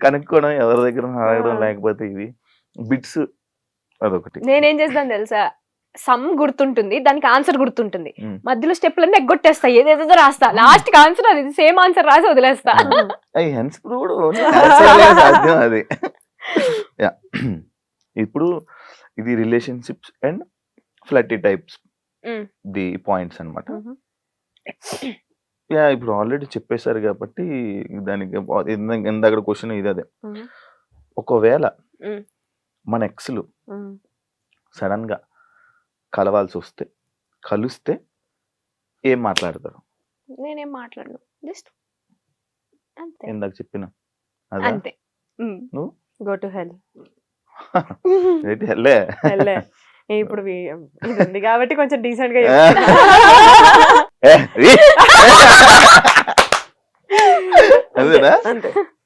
కనుక్కోవడం, ఎవరి దగ్గర అడగడం, లేకపోతే ఇవి బిట్స్ అదొకటి. నేనేం చేస్తాను తెలుసా, సమ్ గుర్తుంటుంది, దానికి ఆన్సర్ గుర్తుంటుంది, మధ్యలో స్టెప్లన్నీ ఎగ్గొట్టేస్తా, ఏదేదో రాస్తా, లాస్ట్ కి ఆన్సర్ అది సేమ్ ఆన్సర్ రాసి వదిలేస్తా. హెన్స్ ప్రూవ్డ్ అది. ఇప్పుడు ఇది relationships and flirty types the points అన్నమాట. ఇప్పుడు ఆల్రెడీ చెప్పేశారు కాబట్టి దానికి ఇందాక క్వశ్చన్ ఇది అదే. ఒకవేళ మన ఎక్స్లు సడన్ గా కలవాల్సి వస్తే, కలిస్తే ఏం మాట్లాడతారు? నేనేం మాట్లాడను, జస్ట్ ఇందాక చెప్పిన అంతే. నువ్వు గో టు హెల్. హెల్లే. ఇప్పుడు ఇది ఉంది కాబట్టి కొంచెం డీసెంట్ గా అదేనా? అంతే.